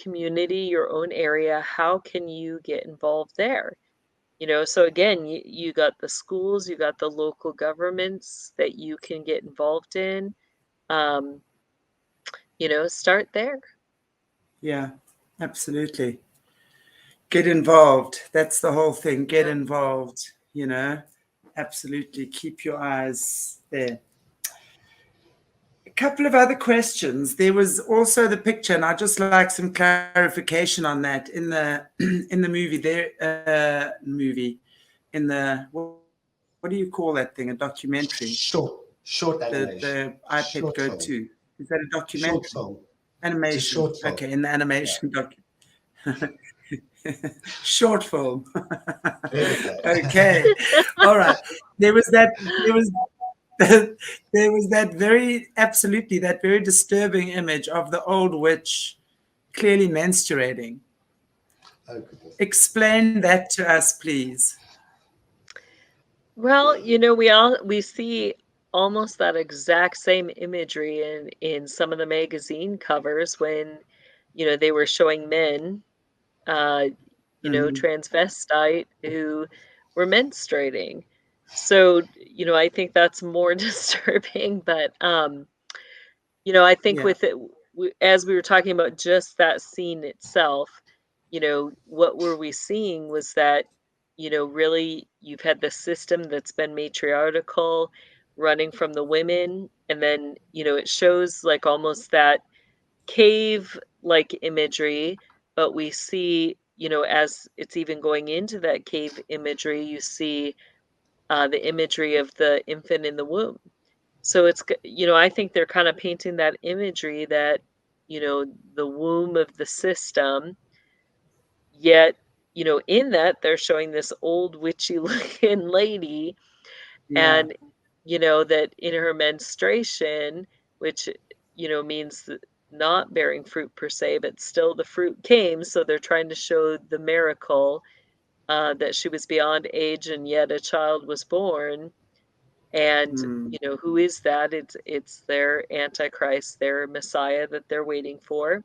community, your own area. How can you get involved there? You know, so again, you got the schools, you got the local governments that you can get involved in. Um, you know, start there.
Yeah, absolutely. Get involved. That's the whole thing. Get involved, you know. Absolutely. Keep your eyes there. A couple of other questions. There was also the picture, and I'd just like some clarification on that in the in the movie. In the what do you call that thing? A documentary.
Short animation.
The iPad
Short
Go
film.
2. Is that a
Short
documentary?
film. It's a
Animation.
short film.
Okay, in the animation short film. Okay. All right. There was that there was that very absolutely that very disturbing image of the old witch clearly menstruating.
Oh, goodness.
Explain that to us, please.
Well, you know, we see almost that exact same imagery in some of the magazine covers when, you know, they were showing men, you know,
Mhm.
transvestite who were menstruating. So, you know, I think that's more disturbing, but you know, I think
Yeah.
with it, as we were talking about just that scene itself, you know, what were we seeing was that, you know, really you've had the system that's been matriarchal running from the women. And then, you know, it shows like almost that cave like imagery, but we see, you know, as it's even going into that cave imagery, you see the imagery of the infant in the womb. So you know, I think they're kind of painting that imagery that, you know, the womb of the system, yet, you know, in that they're showing this old witchy looking lady
Yeah.
and, you know, that in her menstruation, which, you know, means not bearing fruit per se, but still the fruit came. So they're trying to show the miracle that she was beyond age and yet a child was born. And,
Mm.
you know, who is that? It's their Antichrist, their Messiah that they're waiting for,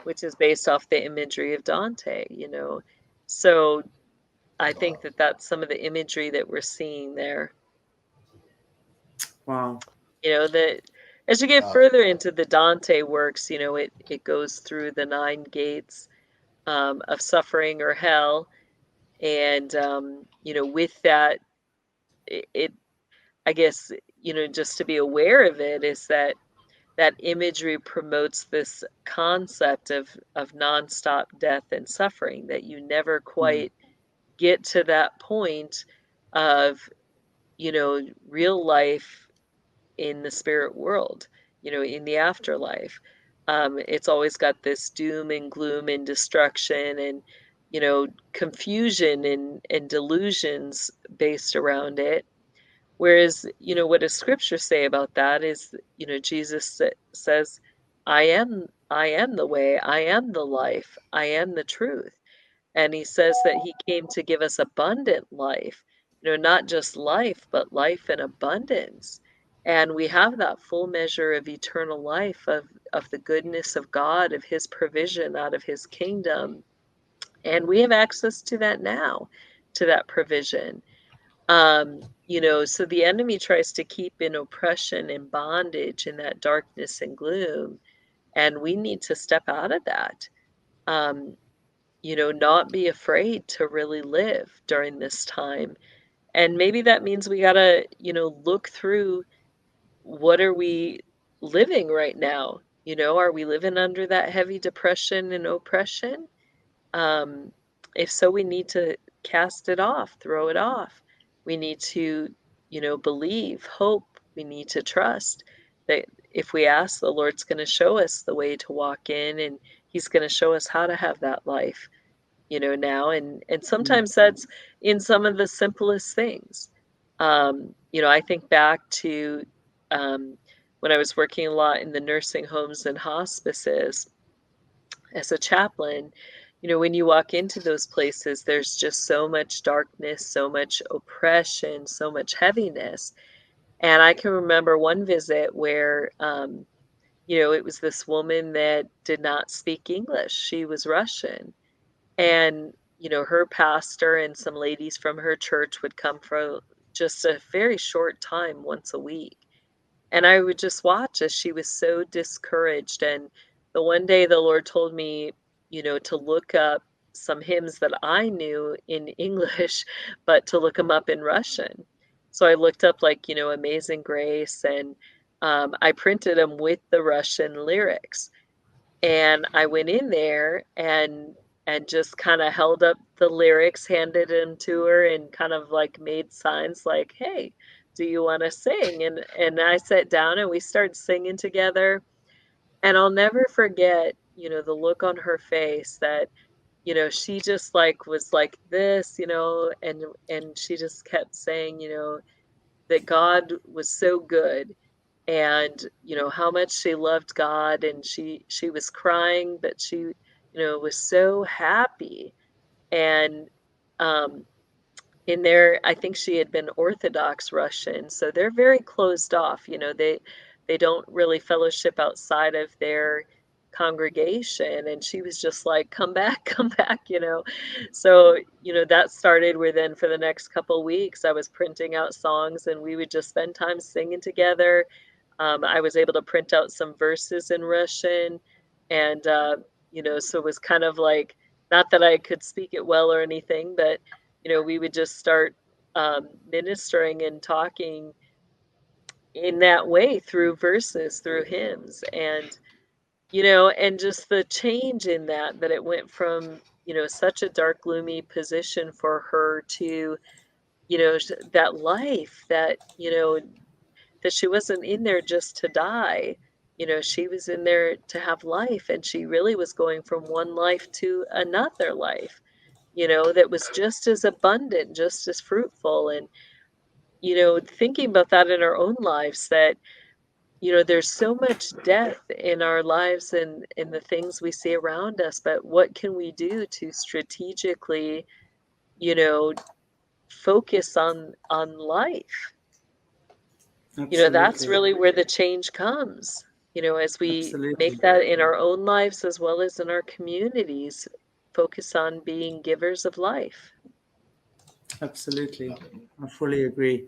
which is based off the imagery of Dante, you know. So I think
Wow.
that that's some of the imagery that we're seeing there.
Wow.
You know, that as you get further into the Dante works, you know, it goes through the 9 gates of suffering or hell. And, you know, with that, it I guess, you know, just to be aware of it is that that imagery promotes this concept of nonstop death and suffering, that you never
Mm.
quite get to that point of, you know, real life in the spirit world, you know, in the afterlife. It's always got this doom and gloom and destruction and, you know, confusion and delusions based around it. Whereas, you know, what does scripture say about that is, you know, Jesus says, I am the way, I am the life, I am the truth. And he says that he came to give us abundant life, you know, not just life, but life in abundance. And we have that full measure of eternal life, of the goodness of God, of his provision out of his kingdom. And we have access to that now, to that provision. You know, so the enemy tries to keep in oppression and bondage in that darkness and gloom, and we need to step out of that. Um, you know, not be afraid to really live during this time. And maybe that means we gotta, you know, look through what are we living right now? You know, are we living under that heavy depression and oppression? Um, if so, we need to cast it off, throw it off. We need to, you know, believe, hope. We need to trust that if we ask, the Lord's going to show us the way to walk in, and He's going to show us how to have that life, you know, now. And
Mm.
sometimes that's in some of the simplest things. You know, I think back to when I was working a lot in the nursing homes and hospices as a chaplain. You know, when you walk into those places, there's just so much darkness, so much oppression, so much heaviness. And I can remember one visit where, you know, it was this woman that did not speak English. She was Russian. And, her pastor and some ladies from her church would come for just a very short time once a week. And I would just watch as she was so discouraged. And the one day the Lord told me, to look up some hymns that I knew in English, but to look them up in Russian. So I looked up Amazing Grace, and I printed them with the Russian lyrics. And I went in there and just kind of held up the lyrics, handed them to her, and kind of made signs like, "Hey, do you want to sing?" And I sat down and we started singing together. And I'll never forget, the look on her face that, she just was like this, and she just kept saying, that God was so good, and how much she loved God, and she was crying, but she was so happy. And in there, I think she had been Orthodox Russian, so they're very closed off. They don't really fellowship outside of their congregation, and she was just like, "Come back, come back," So, that started where then for the next couple weeks, I was printing out songs, and we would just spend time singing together. I was able to print out some verses in Russian, and so it was kind of like, not that I could speak it well or anything, but we would just start ministering and talking in that way through verses, through hymns, and and just the change in that it went from such a dark, gloomy position for her to that life that that she wasn't in there just to die. She was in there to have life, and she really was going from one life to another life, that was just as abundant, just as fruitful. And, thinking about that in our own lives, that, there's so much death in our lives and in the things we see around us, but what can we do to strategically, focus on life? That's
Absolutely.
really where the change comes, as we
Absolutely.
make that in our own lives as well as in our communities, focus on being givers of life.
Absolutely. I fully agree.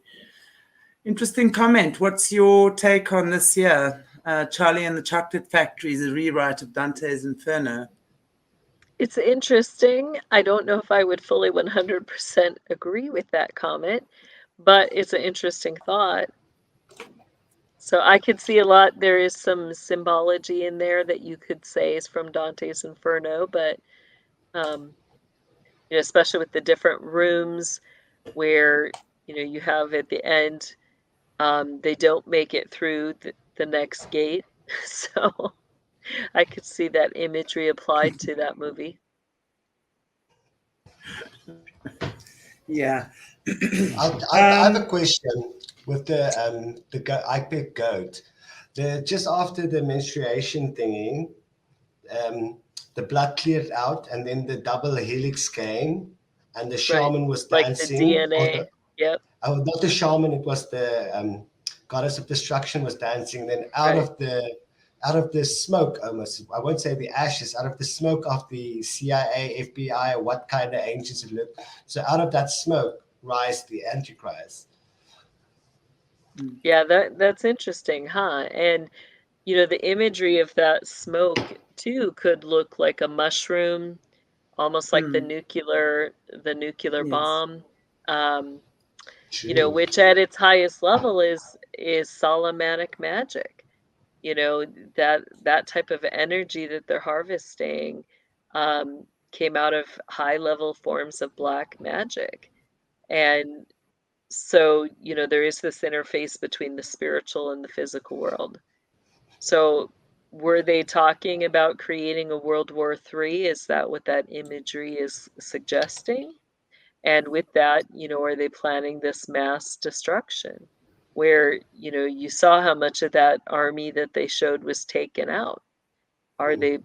Interesting comment. What's your take on this year? Charlie and the Chocolate Factory is a rewrite of Dante's Inferno.
It's interesting. I don't know if I would fully 100% agree with that comment, but it's an interesting thought. So I could see a lot. There is some symbology in there that you could say is from Dante's Inferno, but especially with the different rooms where you have at the end, they don't make it through the next gate. So I could see that imagery applied to that movie.
Yeah.
I have a question with the IPEC goat. Just after the menstruation thingy, the blood cleared out, and then the double helix came, and the shaman was dancing.
Like the DNA. Yep.
Oh, not the shaman. It was the goddess of destruction was dancing. Then out of the smoke, almost, I won't say the ashes, out of the smoke of the CIA, FBI, what kind of angels it looked. So out of that smoke rise the Antichrist.
Yeah, that's interesting, huh? And the imagery of that smoke too could look like a mushroom, almost like the nuclear
Yes.
bomb. Which at its highest level is Solomonic magic. That type of energy that they're harvesting came out of high level forms of black magic. And so, there is this interface between the spiritual and the physical world. So were they talking about creating a World War III? Is that what that imagery is suggesting? And with that, are they planning this mass destruction where, you saw how much of that army that they showed was taken out? Are they,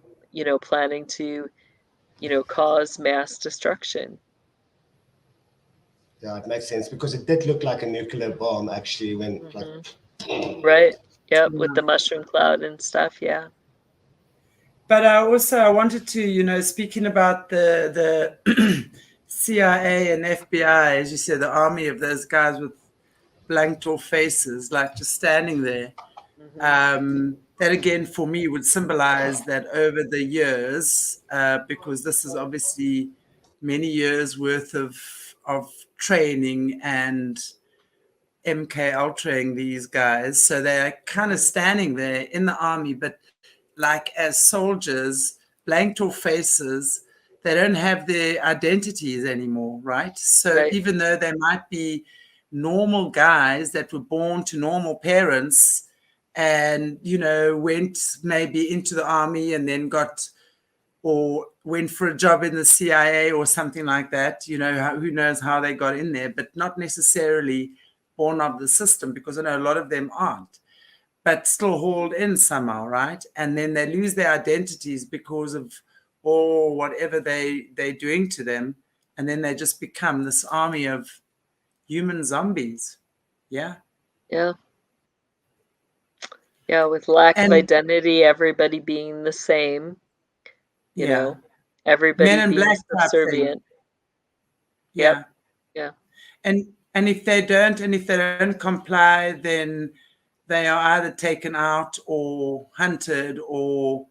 planning to, cause mass destruction?
Yeah, it makes sense because it did look like a nuclear bomb actually when
Right. Yep, with the mushroom cloud and stuff, yeah.
But I wanted to, speaking about the CIA and FBI, as you said, the army of those guys with blanked off faces, like just standing there. That again, for me, would symbolize that over the years, because this is obviously many years worth of training and MK ultraing these guys. So they're kind of standing there in the army, but like as soldiers, blanked off faces, they don't have their identities anymore, right? So even though they might be normal guys that were born to normal parents and, went maybe into the army and then got or went for a job in the CIA or something like that, who knows how they got in there, but not necessarily born of the system, because I know a lot of them aren't, but still hauled in somehow, right? And then they lose their identities because of whatever they're doing to them. And then they just become this army of human zombies. Yeah.
Yeah. Yeah, with lack of identity, everybody being the same, you know, everybody
Men in
being
Black
subservient.
Yeah.
Yeah.
And if they don't comply, then they are either taken out or hunted or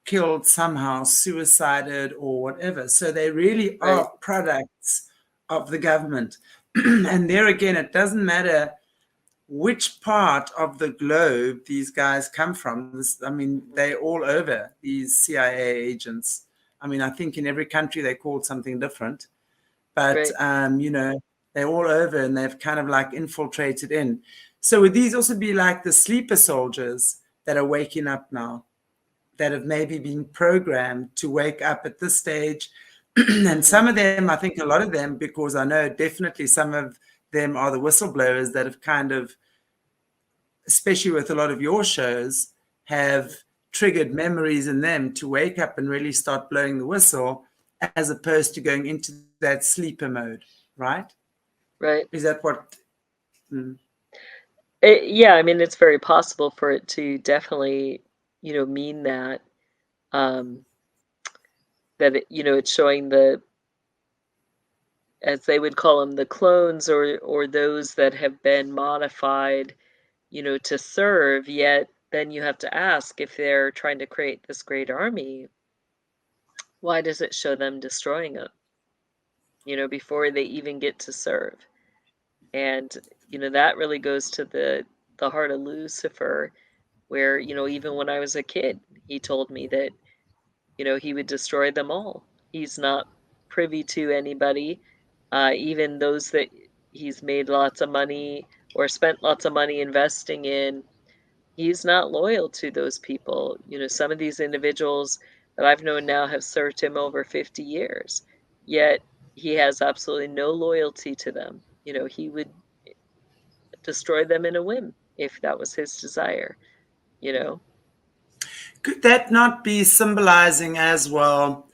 killed somehow, suicided or whatever. So they really are products of the government. And there again, it doesn't matter which part of the globe these guys come from. They're all over, these CIA agents. I think in every country they're called something different, but they're all over and they've kind of like infiltrated in. So would these also be like the sleeper soldiers that are waking up now, that have maybe been programmed to wake up at this stage? And some of them, I think a lot of them, because I know definitely some of them are the whistleblowers that have kind of, especially with a lot of your shows, have triggered memories in them to wake up and really start blowing the whistle, as opposed to going into that sleeper mode, right?
Right.
Is that what?
Yeah, it's very possible for it to definitely, mean that, that it's showing the, as they would call them, the clones or those that have been modified, to serve. Yet then you have to ask, if they're trying to create this great army, why does it show them destroying them, before they even get to serve? And, that really goes to the heart of Lucifer, where, even when I was a kid, he told me that, he would destroy them all. He's not privy to anybody, even those that he's made lots of money or spent lots of money investing in. He's not loyal to those people. Some of these individuals that I've known now have served him over 50 years, yet he has absolutely no loyalty to them. He would destroy them in a whim if that was his desire.
Could that not be symbolizing as well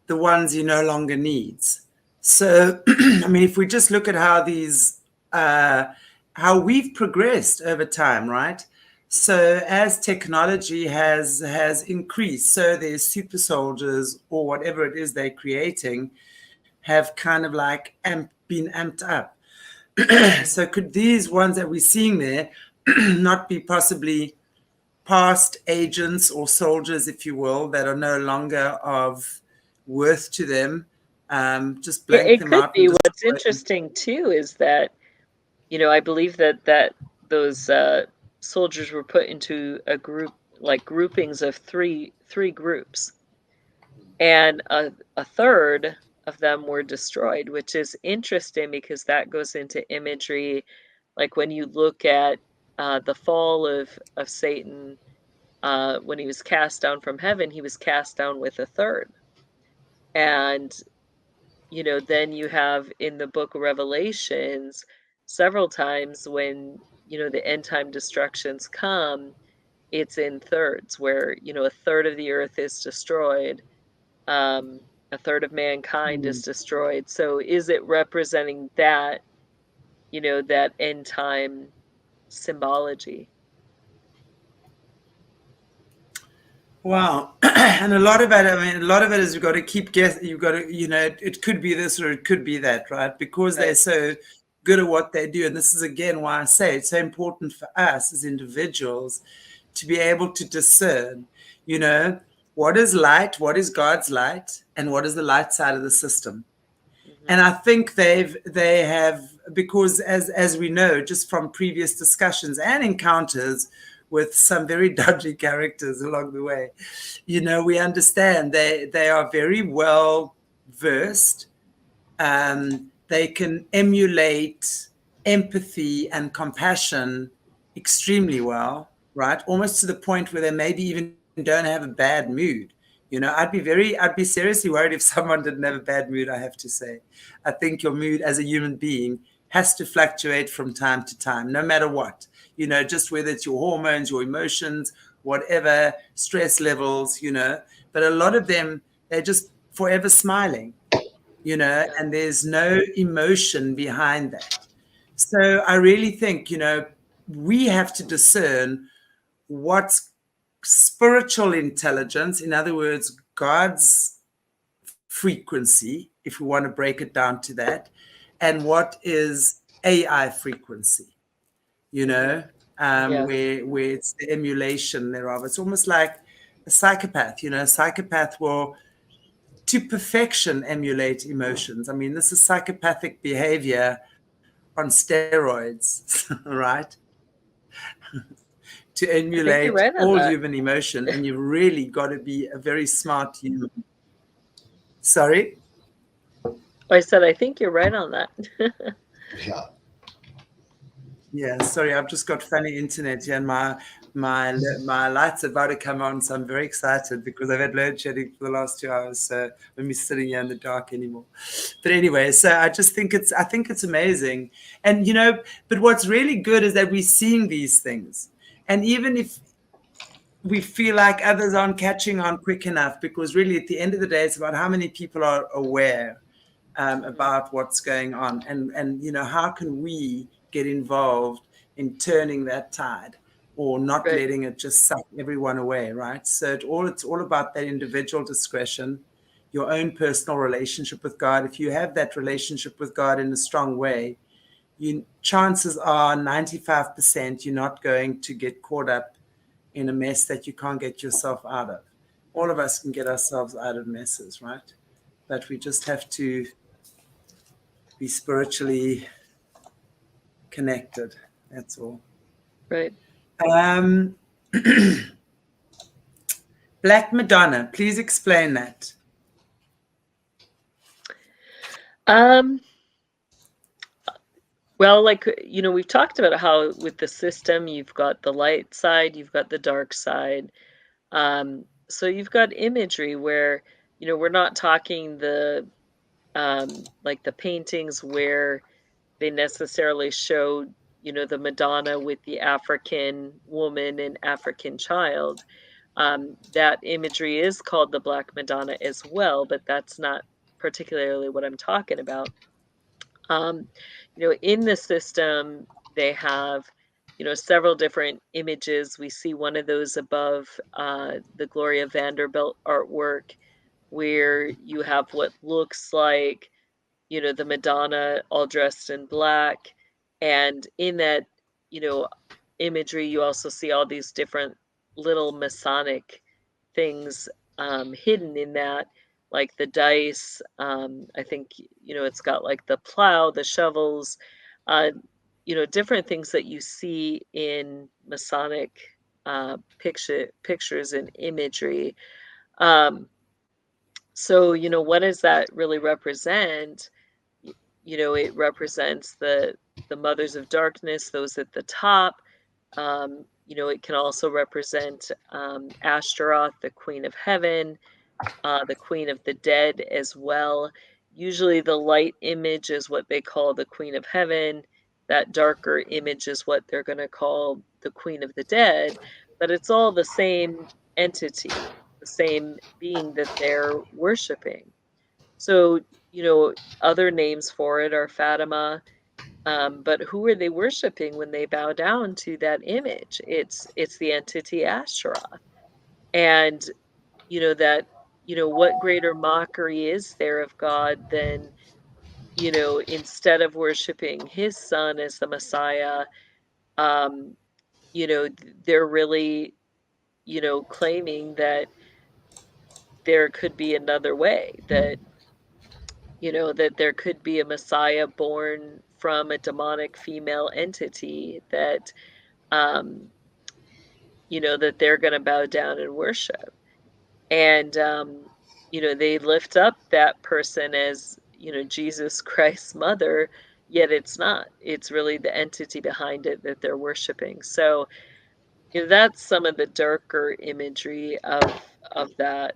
the ones he no longer needs? So, if we just look at how these, how we've progressed over time, right? So as technology has increased, so their super soldiers or whatever it is they're creating have kind of like been amped up. So could these ones that we're seeing there not be possibly past agents or soldiers, if you will, that are no longer of worth to them? Just blank
It
them
could
out.
be. What's interesting too is that, I believe that those soldiers were put into a group, like groupings of three groups, and a third of them were destroyed, which is interesting because that goes into imagery. Like when you look at the fall of Satan, when he was cast down from heaven, he was cast down with a third. And, then you have in the book of Revelations several times when, the end time destructions come, it's in thirds where, a third of the earth is destroyed. A third of mankind is destroyed. So is it representing that, that end time symbology?
Wow. And a lot of it, I mean, a lot of it is you've got to keep guessing. You've got to, it could be this or it could be that, right? Because they're
Right.
so good at what they do. And this is, again, why I say it's so important for us as individuals to be able to discern, you know, what is light, what is God's light, and what is the light side of the system. And I think they have, because as we know just from previous discussions and encounters with some very dodgy characters along the way, we understand they are very well versed. They can emulate empathy and compassion extremely well, right? Almost to the point where they maybe even don't have a bad mood. I'd be seriously worried if someone didn't have a bad mood, I have to say. I think your mood as a human being has to fluctuate from time to time, no matter what, just whether it's your hormones, your emotions, whatever, stress levels, but a lot of them, they're just forever smiling, and there's no emotion behind that. So I really think, we have to discern what's spiritual intelligence, in other words, God's frequency, if we want to break it down to that, and what is AI frequency, where it's the emulation thereof. It's almost like a psychopath. A psychopath will, to perfection, emulate emotions. I mean, this is psychopathic behavior on steroids, right? To emulate all human emotion, and you've really got to be a very smart human. Sorry?
I said, I think you're right on that.
Yeah.
Yeah, sorry, I've just got funny internet here, and my lights are about to come on, so I'm very excited because I've had load shedding for the last 2 hours, so I'm not sitting here in the dark anymore. But anyway, so I think it's amazing. And but what's really good is that we're seeing these things. And even if we feel like others aren't catching on quick enough, because really at the end of the day, it's about how many people are aware about what's going on, and how can we get involved in turning that tide, or not letting it just suck everyone away, right? So it's all about that individual discretion, your own personal relationship with God. If you have that relationship with God in a strong way, chances are 95% you're not going to get caught up in a mess that you can't get yourself out of. All of us can get ourselves out of messes, right? But we just have to be spiritually connected. That's all.
Right.
Black Madonna, please explain that.
Well, we've talked about how with the system, you've got the light side, you've got the dark side. So you've got imagery where, we're not talking the the paintings where they necessarily show, the Madonna with the African woman and African child. That imagery is called the Black Madonna as well, but that's not particularly what I'm talking about. In the system, they have, several different images. We see one of those above the Gloria Vanderbilt artwork, where you have what looks like, the Madonna all dressed in black. And in that, imagery, you also see all these different little Masonic things hidden in that, like the dice. I think, it's got like the plow, the shovels, different things that you see in Masonic pictures and imagery. So, what does that really represent? It represents the mothers of darkness, those at the top. It can also represent Ashtaroth, the queen of heaven, the queen of the dead as well. Usually the light image is what they call the queen of heaven. That darker image is what they're going to call the queen of the dead. But it's all the same entity, the same being that they're worshiping. So, other names for it are Fatima. But who are they worshiping when they bow down to that image? It's the entity Ashtaroth. And, that, what greater mockery is there of God than, instead of worshiping his son as the Messiah, um, they're really, claiming that there could be another way, that, that there could be a Messiah born from a demonic female entity that, um, that they're going to bow down and worship. And, they lift up that person as, Jesus Christ's mother, yet it's not. It's really the entity behind it that they're worshiping. So, that's some of the darker imagery of that.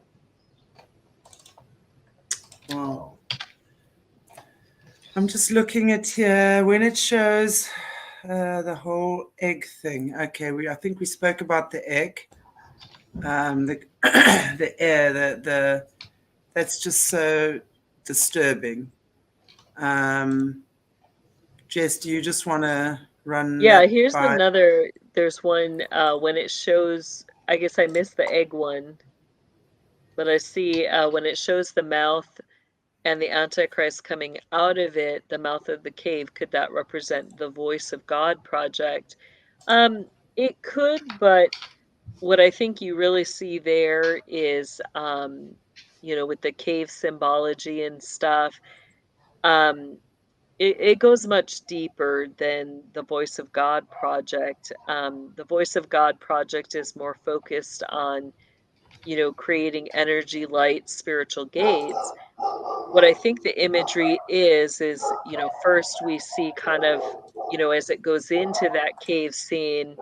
Wow. I'm just looking at here when it shows the whole egg thing. Okay, I think we spoke about the egg. The air, the that's just so disturbing. Jess, do you just want to run?
Yeah, here's another. There's one when it shows. I guess I missed the egg one, but I see when it shows the mouth and the Antichrist coming out of it, the mouth of the cave. Could that represent the voice of God project? It could, but what I think you really see there is, with the cave symbology and stuff, it goes much deeper than the Voice of God project. The Voice of God project is more focused on, creating energy, light, spiritual gates. What I think the imagery is, first we see kind of, as it goes into that cave scene,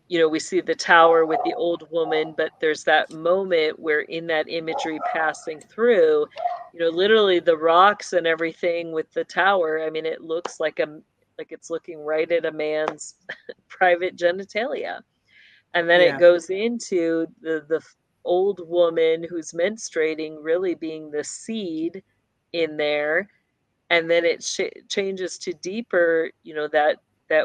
we see the tower with the old woman, but there's that moment where in that imagery passing through, literally the rocks and everything with the tower, I mean, it looks like it's looking right at a man's private genitalia. And then it goes into the old woman who's menstruating really being the seed in there. And then it changes to deeper, that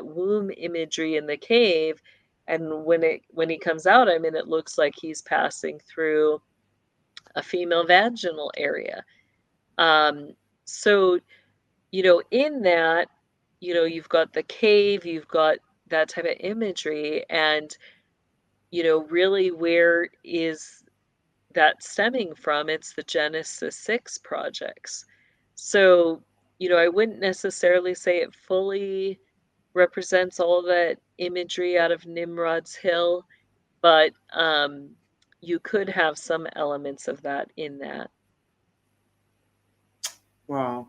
womb imagery in the cave. And when he comes out, I mean, it looks like he's passing through a female vaginal area. So, in that, you've got the cave, you've got that type of imagery, and, really where is that stemming from? It's the Genesis 6 projects. So, I wouldn't necessarily say it fully represents all that imagery out of Nimrod's Hill, but you could have some elements of that in that.
Wow.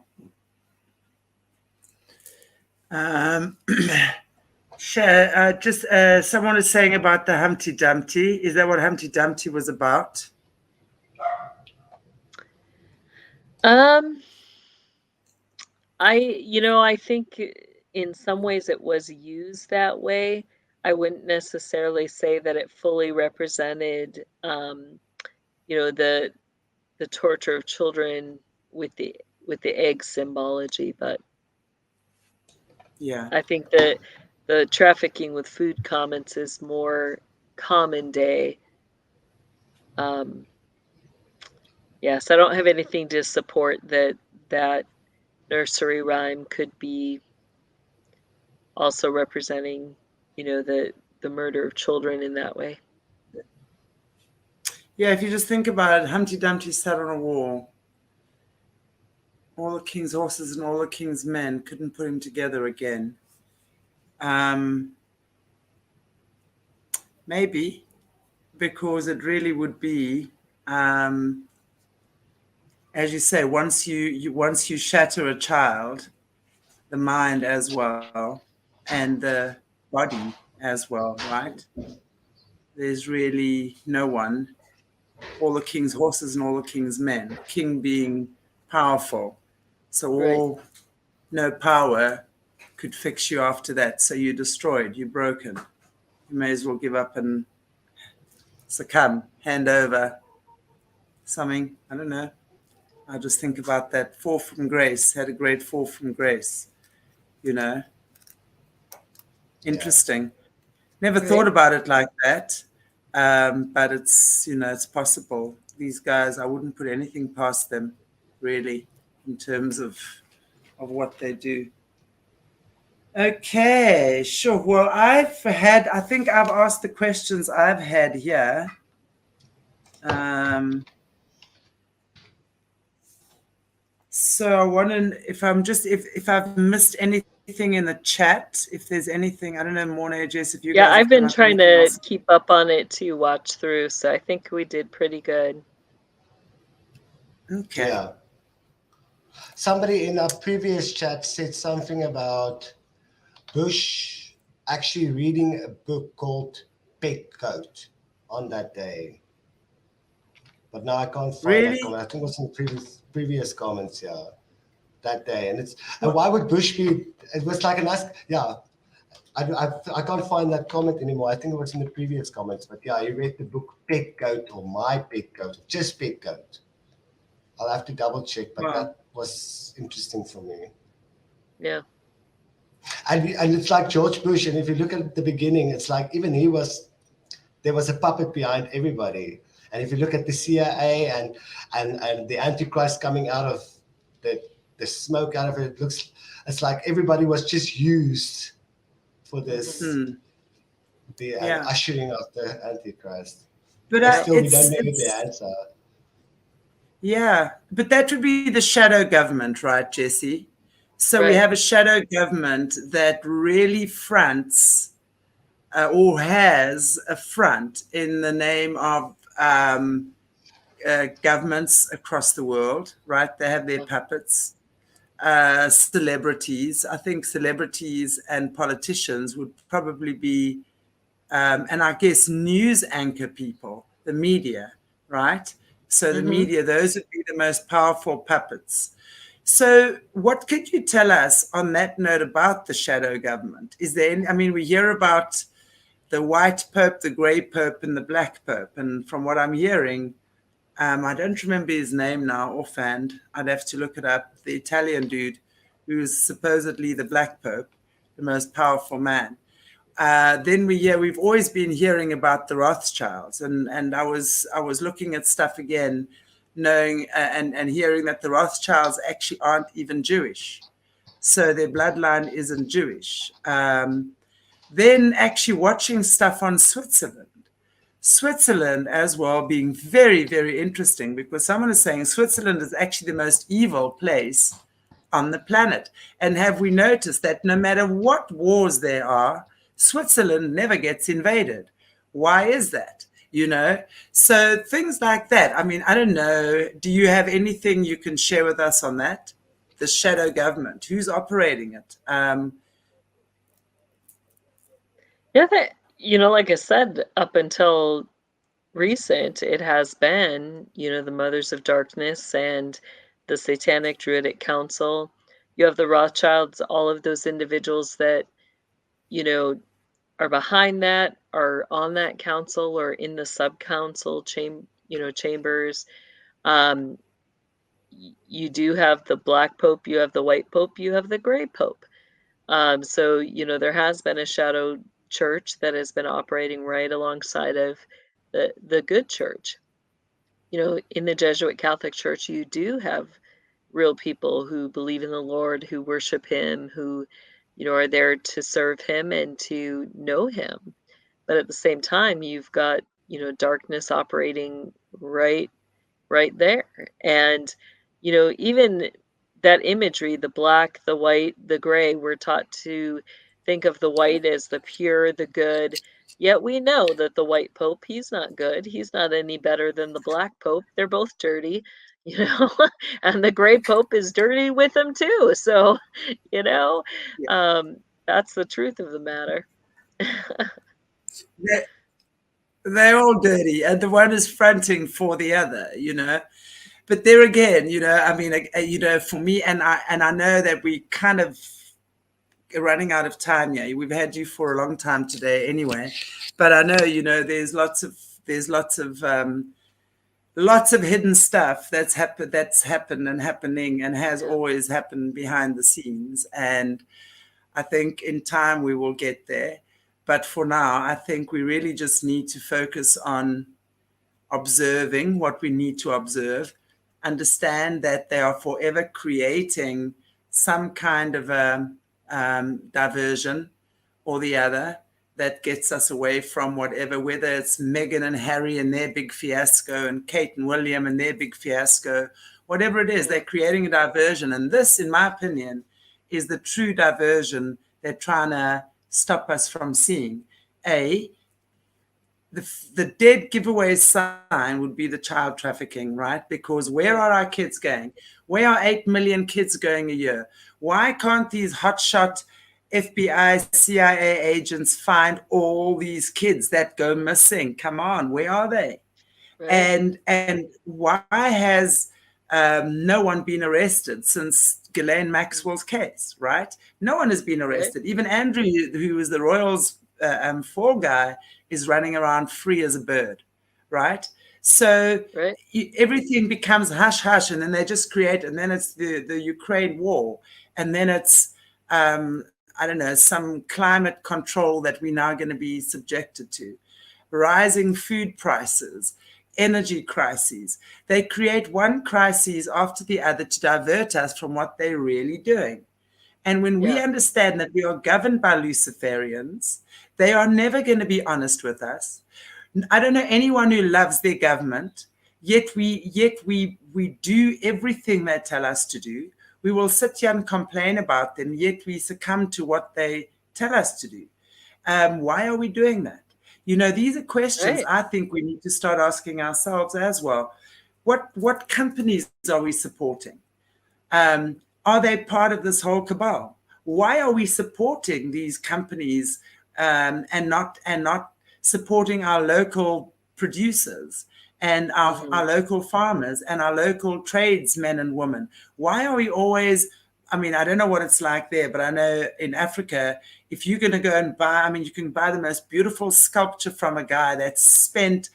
Just someone is saying about the Humpty Dumpty. Is that what Humpty Dumpty was about?
I think in some ways it was used that way. I wouldn't necessarily say that it fully represented, the torture of children with the egg symbology, but
yeah,
I think that the trafficking with food comments is more common day. Yes, I don't have anything to support that nursery rhyme could be also representing, the murder of children in that way.
Yeah, if you just think about it, Humpty Dumpty sat on a wall. All the king's horses and all the king's men couldn't put him together again. Maybe because it really would be, as you say, once you shatter a child, the mind as well, and the body as well, right? There's really no one. All the king's horses and all the king's men. King being powerful, so all no power could fix you after that. So you're destroyed. You're broken. You may as well give up and succumb, hand over something. I don't know. I just think about that fall from grace, had a great fall from grace, Interesting. Never thought about it like that. But it's, it's possible. These guys, I wouldn't put anything past them, really, in terms of what they do. Okay, sure. Well, I think I've asked the questions I've had here. So I wonder if I've missed anything in the chat, if there's anything, I don't know, Morna, Jess, if you guys
I've been trying to
else.
keep up on it to watch through, so I think we did pretty good.
Okay.
Yeah. Somebody in our previous chat said something about Bush actually reading a book called Petcoat on that day. But now I can't find that comment. I think it was in previous comments, that day. And why would Bush be? It was like a nice, I can't find that comment anymore. I think it was in the previous comments. But he read the book Petcoat or My Petcoat, just Petcoat. I'll have to double check, but that was interesting for me.
Yeah.
And it's like George Bush, and if you look at the beginning, it's like even there was a puppet behind everybody. And if you look at the CIA and the Antichrist coming out of the smoke out of it, it's like everybody was just used for this, the ushering of the Antichrist. But still, we don't know the answer.
Yeah, but that would be the shadow government, right, Jessie? So we have a shadow government that really fronts or has a front in the name of governments across the world, right? They have their puppets, celebrities. I think celebrities and politicians would probably be, and I guess news anchor people, the media, right? So the media, those would be the most powerful puppets. So what could you tell us on that note about the shadow government? Is there any, we hear about the white pope, the gray pope, and the black pope. And from what I'm hearing, I don't remember his name now offhand. I'd have to look it up. The Italian dude who is supposedly the black pope, the most powerful man. Then we've always been hearing about the Rothschilds, and I was looking at stuff again, knowing and hearing that the Rothschilds actually aren't even Jewish, so their bloodline isn't Jewish. Then actually watching stuff on Switzerland as well, being very, very interesting, because someone is saying Switzerland is actually the most evil place on the planet. And have we noticed that no matter what wars there are, Switzerland never gets invaded? Why is that? So things like that. I don't know. Do you have anything you can share with us on that? The shadow government, who's operating it?
Like I said, up until recent, it has been, the Mothers of Darkness and the Satanic Druidic Council. You have the Rothschilds, all of those individuals that, are behind that, are on that council or in the sub-council chambers. You do have the Black Pope, you have the White Pope, you have the Gray Pope. So, there has been a shadow church that has been operating right alongside of the good church. In the Jesuit Catholic Church, you do have real people who believe in the Lord, who worship him, who, are there to serve him and to know him. But at the same time, you've got, darkness operating right there. And, even that imagery, the black, the white, the gray, we're taught to think of the white as the pure, the good. Yet we know that the white pope, he's not good. He's not any better than the black pope. They're both dirty, and the gray pope is dirty with them too. So, that's the truth of the matter.
They're all dirty, and the one is fronting for the other, But there again, for me, and I know that we kind of running out of time. Yeah, we've had you for a long time today, anyway. But I know, there's lots of hidden stuff that's happened and happening and has always happened behind the scenes. And I think in time we will get there. But for now, I think we really just need to focus on observing what we need to observe, understand that they are forever creating some kind of a diversion or the other that gets us away from whatever, whether it's Meghan and Harry and their big fiasco and Kate and William and their big fiasco, whatever it is, they're creating a diversion. And this, in my opinion, is the true diversion they're trying to stop us from seeing. The dead giveaway sign would be the child trafficking, right? Because where are our kids going? Where are 8 million kids going a year? Why can't these hotshot FBI, CIA agents find all these kids that go missing? Come on, where are they? Right. And why has no one been arrested since Ghislaine Maxwell's case, right? No one has been arrested. Right. Even Andrew, who was the Royals fall guy, is running around free as a bird, right? So everything becomes hush hush, and then they just create, and then it's the Ukraine war, and then it's I don't know, some climate control that we're now going to be subjected to, rising food prices, energy crises. They create one crisis after the other to divert us from what they're really doing. And when we understand that we are governed by Luciferians, they are never going to be honest with us. I don't know anyone who loves their government, yet we do everything they tell us to do. We will sit here and complain about them, yet we succumb to what they tell us to do. Why are we doing that? You know, these are questions I think we need to start asking ourselves as well. What companies are we supporting? Are they part of this whole cabal? Why are we supporting these companies and not supporting our local producers and our local farmers and our local tradesmen and women? Why are we always, I mean, I don't know what it's like there, but I know in Africa, if you're going to go and buy, I mean, you can buy the most beautiful sculpture from a guy that's spent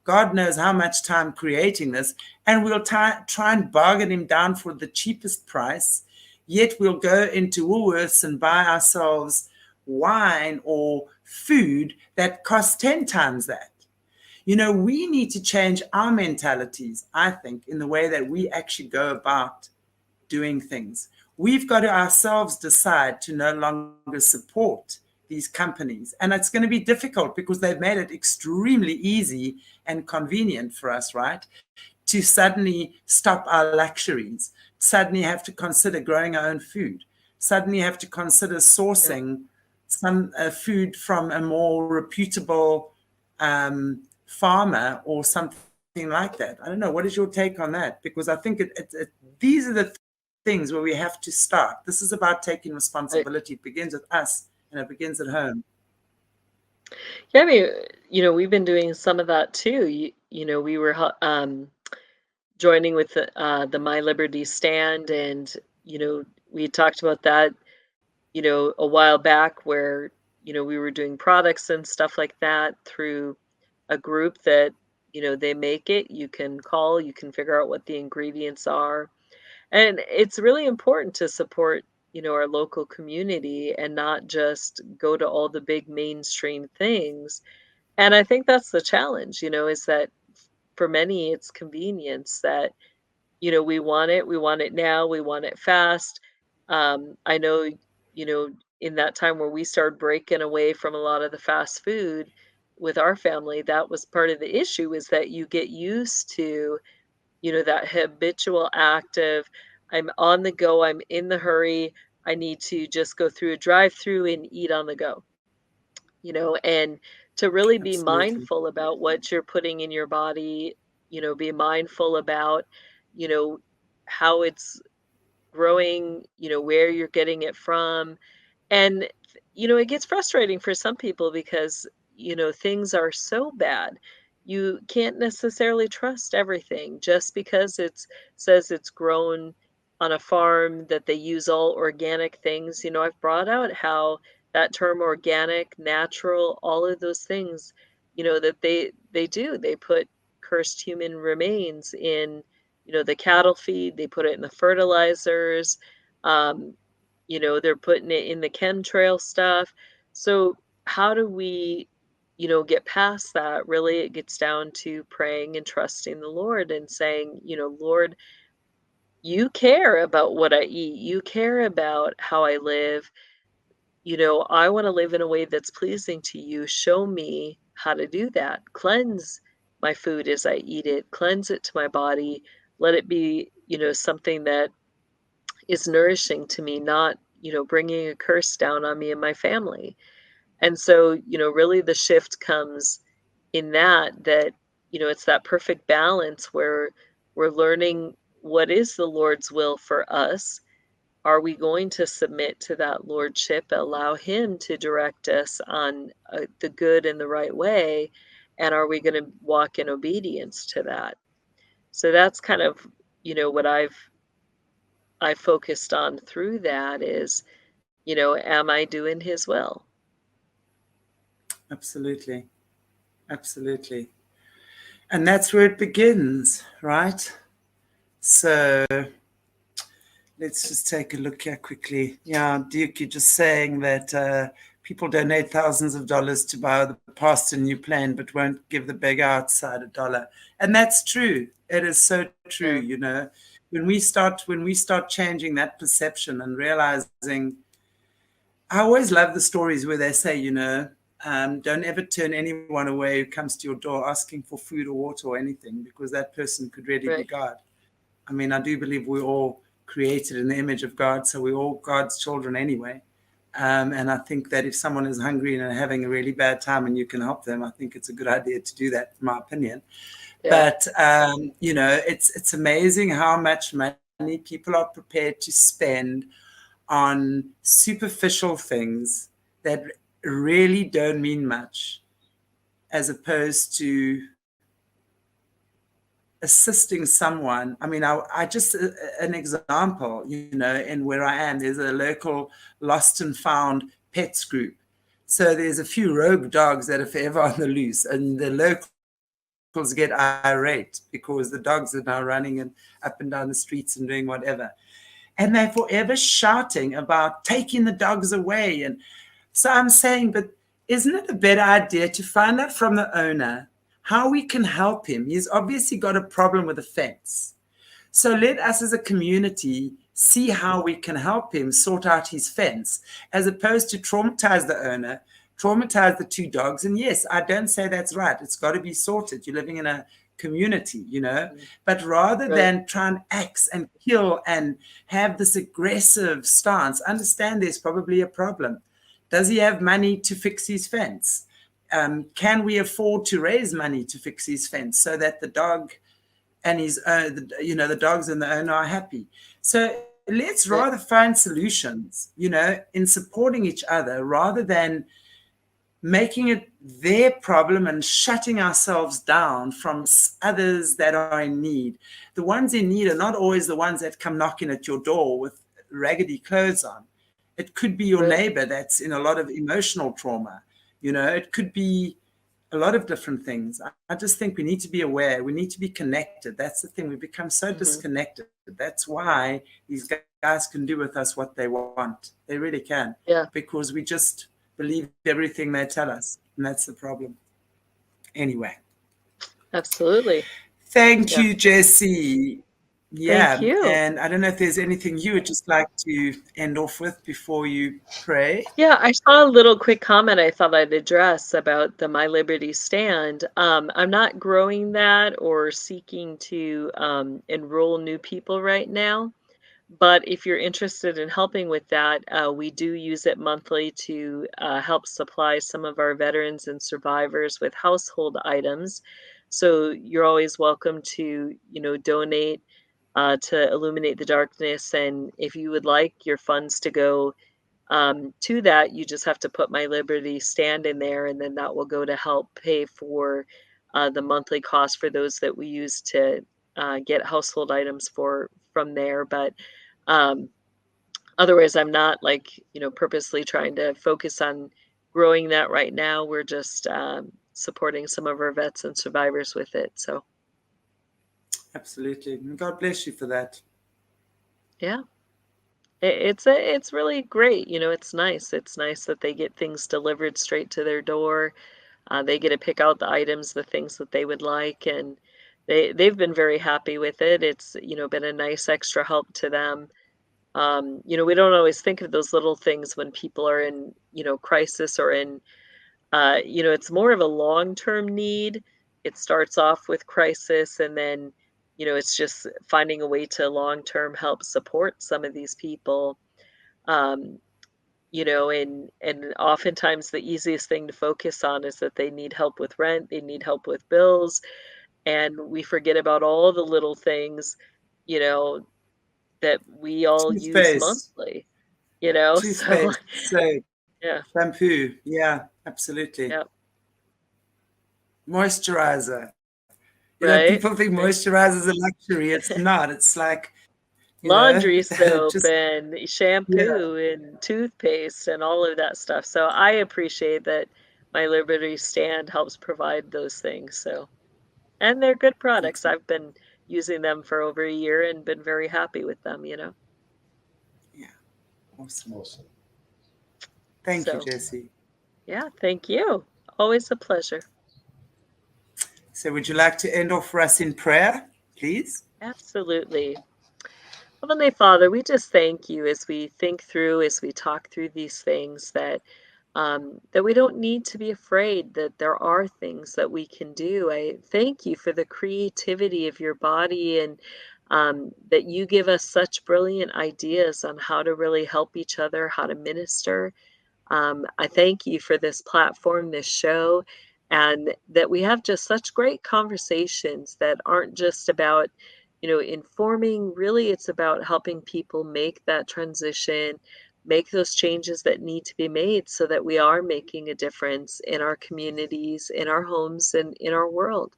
God knows how much time creating this, and we'll try and bargain him down for the cheapest price, yet we'll go into Woolworths and buy ourselves wine or food that costs 10 times that. You know, we need to change our mentalities, I think, in the way that we actually go about doing things. We've got to ourselves decide to no longer support these companies. And it's going to be difficult because they've made it extremely easy and convenient for us, right? To suddenly stop our luxuries, suddenly have to consider growing our own food, suddenly have to consider sourcing some food from a more reputable farmer or something like that. I don't know. What is your take on that? Because I think these are the things where we have to start. This is about taking responsibility. It begins with us, and it begins at home.
Yeah, I mean, you know, we've been doing some of that too. You know, we were joining with the My Liberty stand, and you know, we talked about that, you know, a while back, where you know we were doing products and stuff like that through a group that, you know, they make it. You can call, you can figure out what the ingredients are, and it's really important to support, you know, our local community and not just go to all the big mainstream things. And I think that's the challenge, you know, is that for many it's convenience that, you know, we want it now, we want it fast. I know, you know, in that time where we started breaking away from a lot of the fast food with our family, that was part of the issue, is that you get used to, you know, that habitual act of, I'm on the go, I'm in the hurry, I need to just go through a drive-through and eat on the go, you know, and to really be mindful about what you're putting in your body, you know, be mindful about, you know, how it's growing, you know, where you're getting it from. And, you know, it gets frustrating for some people because, you know, things are so bad. You can't necessarily trust everything just because it says it's grown on a farm, that they use all organic things. You know, I've brought out how that term organic, natural, all of those things, you know, that they do. They put cursed human remains in, you know, the cattle feed, they put it in the fertilizers. You know, they're putting it in the chemtrail stuff. So, how do we, get past that? Really, it gets down to praying and trusting the Lord and saying, Lord, you care about what I eat. You care about how I live. I want to live in a way that's pleasing to you. Show me how to do that. Cleanse my food as I eat it. Cleanse it to my body. Let it be, something that is nourishing to me, not, bringing a curse down on me and my family. And so, really the shift comes in that, it's that perfect balance where we're learning what is the Lord's will for us. Are we going to submit to that lordship, allow him to direct us on the good and the right way? And are we going to walk in obedience to that? So that's kind of, what I focused on through that is, am I doing his will?
Absolutely. Absolutely. And that's where it begins, right? So let's just take a look here quickly. Yeah, Duke, you're just saying that people donate thousands of dollars to buy the pastor a new plane, but won't give the beggar outside $1. And that's true. It is so true.
Yeah.
When we start changing that perception and realizing, I always love the stories where they say, don't ever turn anyone away who comes to your door asking for food or water or anything, because that person could really be
Right.
God. I mean, I do believe we're all created in the image of God, so we're all God's children anyway. And I think that if someone is hungry and having a really bad time and you can help them, I think it's a good idea to do that, in my opinion.
Yeah.
But, it's amazing how much money people are prepared to spend on superficial things that really don't mean much, as opposed to assisting someone. I mean, I just, an example, in where I am, there's a local lost and found pets group. So there's a few rogue dogs that are forever on the loose, and the locals get irate because the dogs are now running and up and down the streets and doing whatever. And they're forever shouting about taking the dogs away. And so I'm saying, but isn't it a better idea to find out from the owner how we can help him? He's obviously got a problem with the fence. So let us as a community see how we can help him sort out his fence, as opposed to traumatize the owner, traumatize the two dogs. And yes, I don't say that's right. It's got to be sorted. You're living in a community, but rather than try and axe and kill and have this aggressive stance, understand there's probably a problem. Does he have money to fix his fence? Can we afford to raise money to fix his fence so that the dog and the dogs and the owner are happy? So let's rather find solutions, in supporting each other, rather than making it their problem and shutting ourselves down from others that are in need. The ones in need are not always the ones that come knocking at your door with raggedy clothes on. It could be your neighbor that's in a lot of emotional trauma. It could be a lot of different things. I just think we need to be aware. We need to be connected. That's the thing. We become so disconnected. That's why these guys can do with us what they want. They really can.
Yeah.
Because we just believe everything they tell us. And that's the problem. Anyway.
Absolutely.
Thank you, Jessie. Yeah.
Thank you.
And I don't know if there's anything you would just like to end off with before you pray.
Yeah, I saw a little quick comment I thought I'd address about the My Liberty stand. I'm not growing that or seeking to enroll new people right now. But if you're interested in helping with that, we do use it monthly to help supply some of our veterans and survivors with household items. So you're always welcome to, donate to illuminate the darkness. And if you would like your funds to go to that, you just have to put My Liberty stand in there, and then that will go to help pay for the monthly cost for those that we use to get household items from there. But otherwise, I'm not purposely trying to focus on growing that right now. We're just supporting some of our vets and survivors with it. So,
absolutely. And God bless you for that.
Yeah. It's really great. It's nice. It's nice that they get things delivered straight to their door. They get to pick out the items, the things that they would like, and they've been very happy with it. It's been a nice extra help to them. We don't always think of those little things when people are in crisis or in it's more of a long-term need. It starts off with crisis, and then it's just finding a way to long-term help support some of these people. Um, and oftentimes the easiest thing to focus on is that they need help with rent, they need help with bills, and we forget about all the little things, you know, that we all use
Toothpaste,
monthly, so
toothpaste, soap,
yeah,
shampoo. Yeah, absolutely.
yeah,
Moisturizer.
right,
People think
right.
moisturizer is a luxury. It's not. It's like,
Laundry soap
just,
and
yeah,
shampoo and toothpaste and all of that stuff. So I appreciate that my Liberty Stand helps provide those things. So, and they're good products.
excellent.
I've been using them for over a year and been very happy with them.
Yeah, awesome.
Awesome.
Thank you,
So,
Jessie.
yeah, thank you. Always a pleasure.
So would you like to end off for us in prayer, please?
Absolutely. Heavenly Father, we just thank you as we think through, as we talk through these things, that we don't need to be afraid, that there are things that we can do. I thank you for the creativity of your body, and that you give us such brilliant ideas on how to really help each other, how to minister. I thank you for this platform, this show, and that we have just such great conversations that aren't just about, informing. Really, it's about helping people make that transition, make those changes that need to be made so that we are making a difference in our communities, in our homes, and in our world.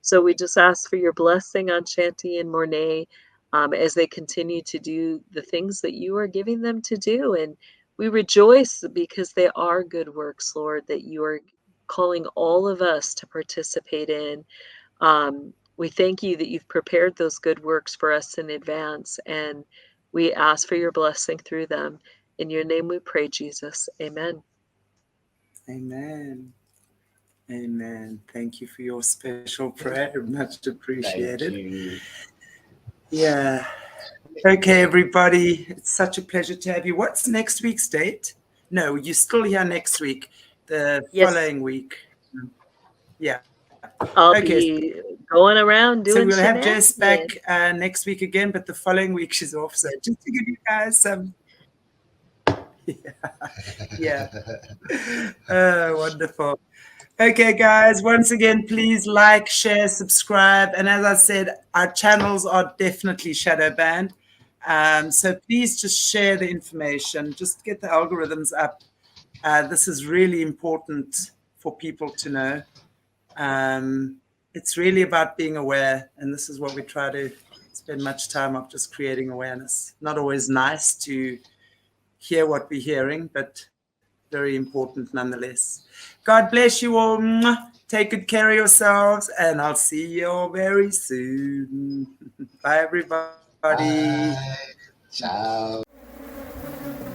So we just ask for your blessing on Chanti and Mornay as they continue to do the things that you are giving them to do. And we rejoice because they are good works, Lord, that you are calling all of us to participate in. We thank you that you've prepared those good works for us in advance, and we ask for your blessing through them. In your name we pray, Jesus. Amen.
Amen. Amen. Thank you for your special prayer. Much
Thank
appreciated.
you.
Yeah. Okay, everybody. It's such a pleasure to have you. What's next week's date? No, you're still here next week. The
Yes,
following week. Yeah.
I'll
Okay.
be going around
So
doing
we'll have Jess
shenanigans.
back next week again, but the following week she's off. So just to give you guys some. Yeah. Wonderful. Okay, guys, once again, please like, share, subscribe. And as I said, our channels are definitely shadow banned. So please just share the information. Just get the algorithms up. This is really important for people to know. It's really about being aware. And this is what we try to spend much time of, just creating awareness. Not always nice to hear what we're hearing, but very important nonetheless. God bless you all. Take good care of yourselves, and I'll see you all very soon. Bye, everybody.
Bye. Ciao.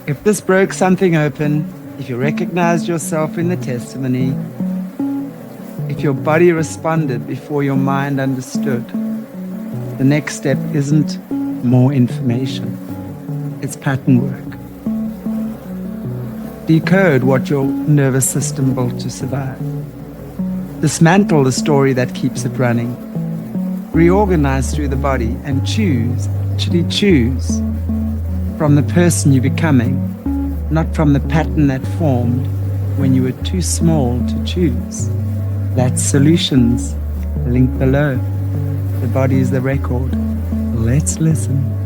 If this broke something open, if you recognized yourself in the testimony, if your body responded before your mind understood, the next step isn't more information. It's pattern work. Decode what your nervous system built to survive. Dismantle the story that keeps it running. Reorganize through the body and choose from the person you're becoming, not from the pattern that formed when you were too small to choose. That's Solutions. Link below. The body is the record. Let's listen.